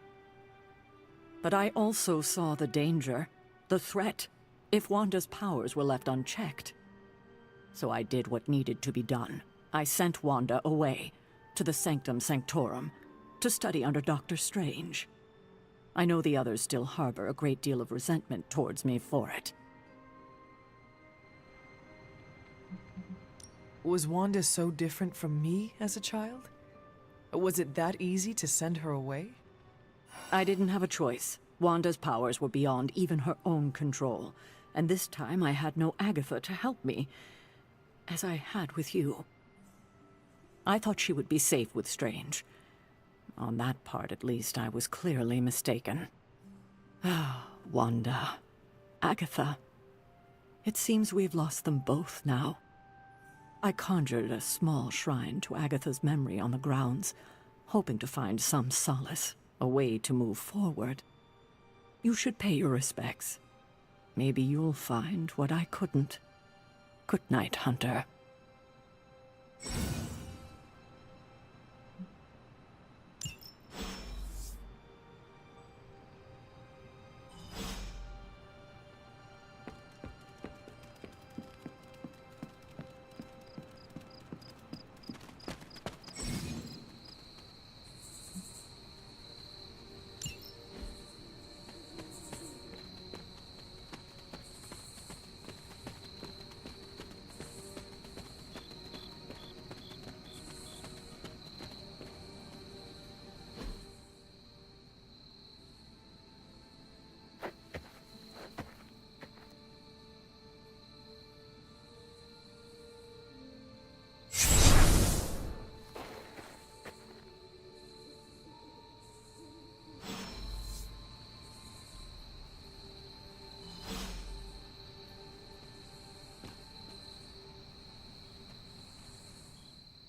But I also saw the danger, the threat, if Wanda's powers were left unchecked. So I did what needed to be done. I sent Wanda away, to the Sanctum Sanctorum, to study under Dr. Strange. I know the others still harbor a great deal of resentment towards me for it. Was Wanda so different from me as a child? Was it that easy to send her away? I didn't have a choice. Wanda's powers were beyond even her own control, and this time I had no Agatha to help me, as I had with you. I thought she would be safe with Strange. On that part, at least, I was clearly mistaken. Ah, Wanda. Agatha. It seems we've lost them both now. I conjured a small shrine to Agatha's memory on the grounds, hoping to find some solace, a way to move forward. You should pay your respects. Maybe you'll find what I couldn't. Good night, Hunter.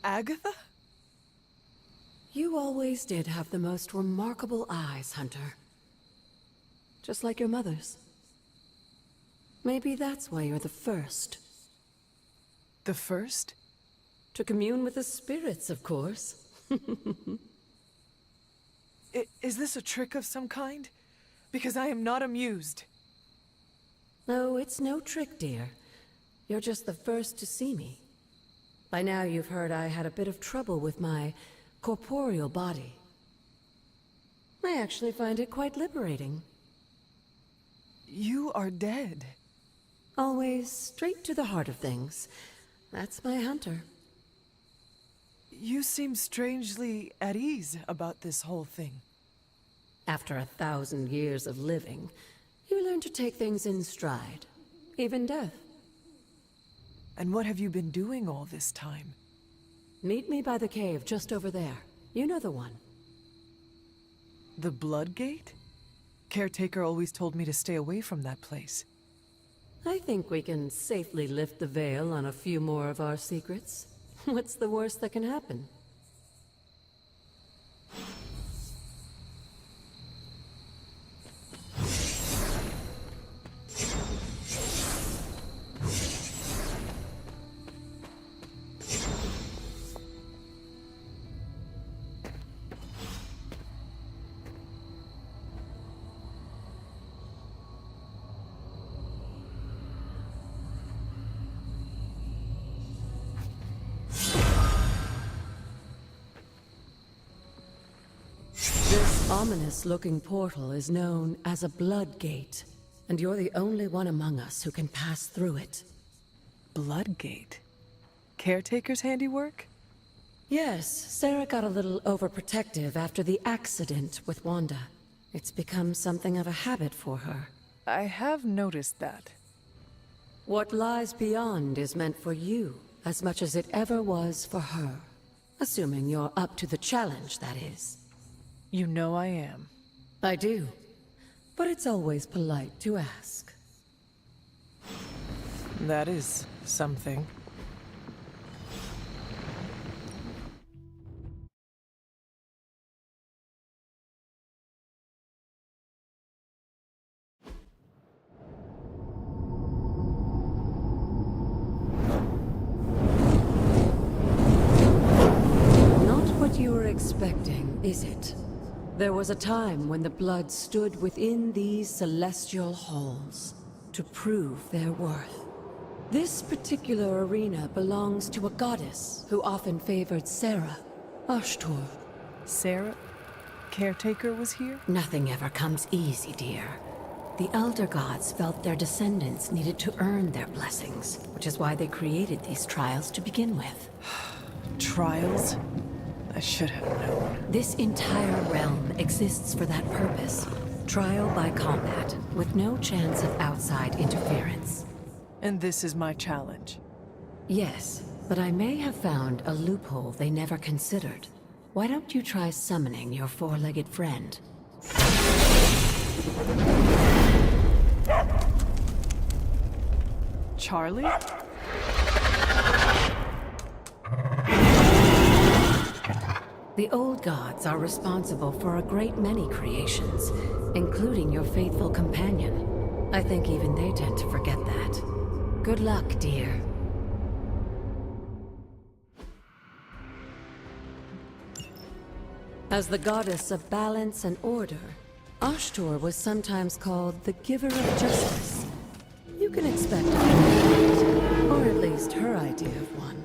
Agatha? You always did have the most remarkable eyes, Hunter. Just like your mother's. Maybe that's why you're the first. The first? To commune with the spirits, of course. Is this a trick of some kind? Because I am not amused. No, it's no trick, dear. You're just the first to see me. By now you've heard I had a bit of trouble with my corporeal body. I actually find it quite liberating. You are dead. Always straight to the heart of things. That's my Hunter. You seem strangely at ease about this whole thing. After 1,000 years of living, you learn to take things in stride. Even death. And what have you been doing all this time? Meet me by the cave just over there. You know the one. The Blood Gate? Caretaker always told me to stay away from that place. I think we can safely lift the veil on a few more of our secrets. What's the worst that can happen? Ominous-looking portal is known as a Blood Gate, and you're the only one among us who can pass through it. Blood Gate? Caretaker's handiwork? Yes, Sarah got a little overprotective after the accident with Wanda. It's become something of a habit for her. I have noticed that. What lies beyond is meant for you, as much as it ever was for her. Assuming you're up to the challenge, that is. You know I am. I do. But it's always polite to ask. That is something. Not what you were expecting, is it? There was a time when the blood stood within these celestial halls to prove their worth. This particular arena belongs to a goddess who often favored Sarah, Ashtor. Sarah? Caretaker was here? Nothing ever comes easy, dear. The Elder Gods felt their descendants needed to earn their blessings, which is why they created these trials to begin with. Trials? I should have known. This entire realm exists for that purpose. Trial by combat, with no chance of outside interference. And this is my challenge? Yes, but I may have found a loophole they never considered. Why don't you try summoning your four-legged friend? Charlie? The old gods are responsible for a great many creations, including your faithful companion. I think even they tend to forget that. Good luck, dear. As the goddess of balance and order, Ashtor was sometimes called the Giver of Justice. You can expect a or at least her idea of one.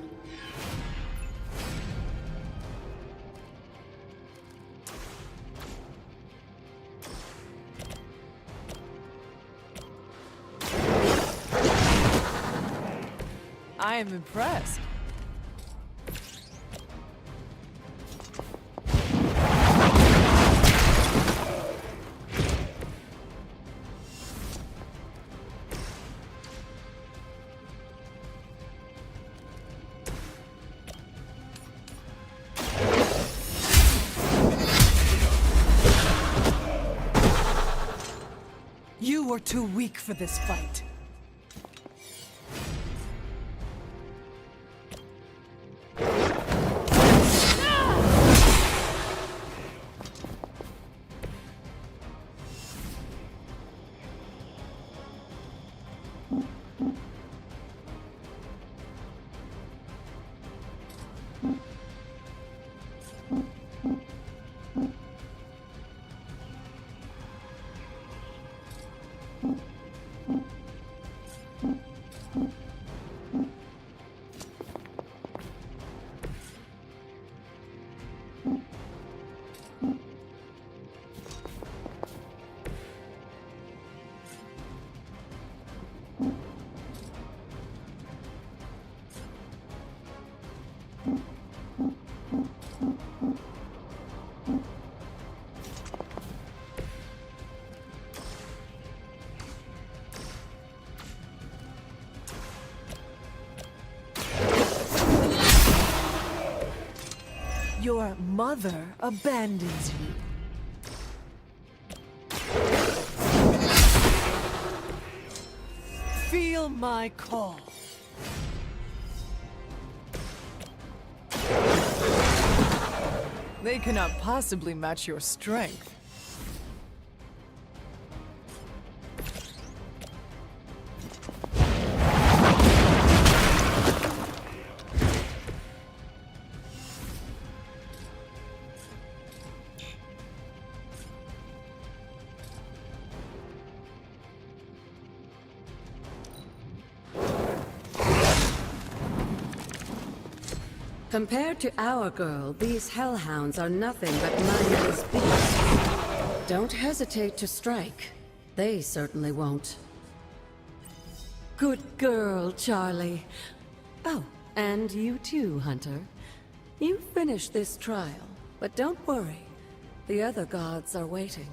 I am impressed. You were too weak for this fight. your mother abandons you. Feel my call. They cannot possibly match your strength. Compared to our girl, these hellhounds are nothing but mindless beasts. Don't hesitate to strike. They certainly won't. Good girl, Charlie. Oh, and you too, Hunter. You finished this trial, but don't worry. The other gods are waiting.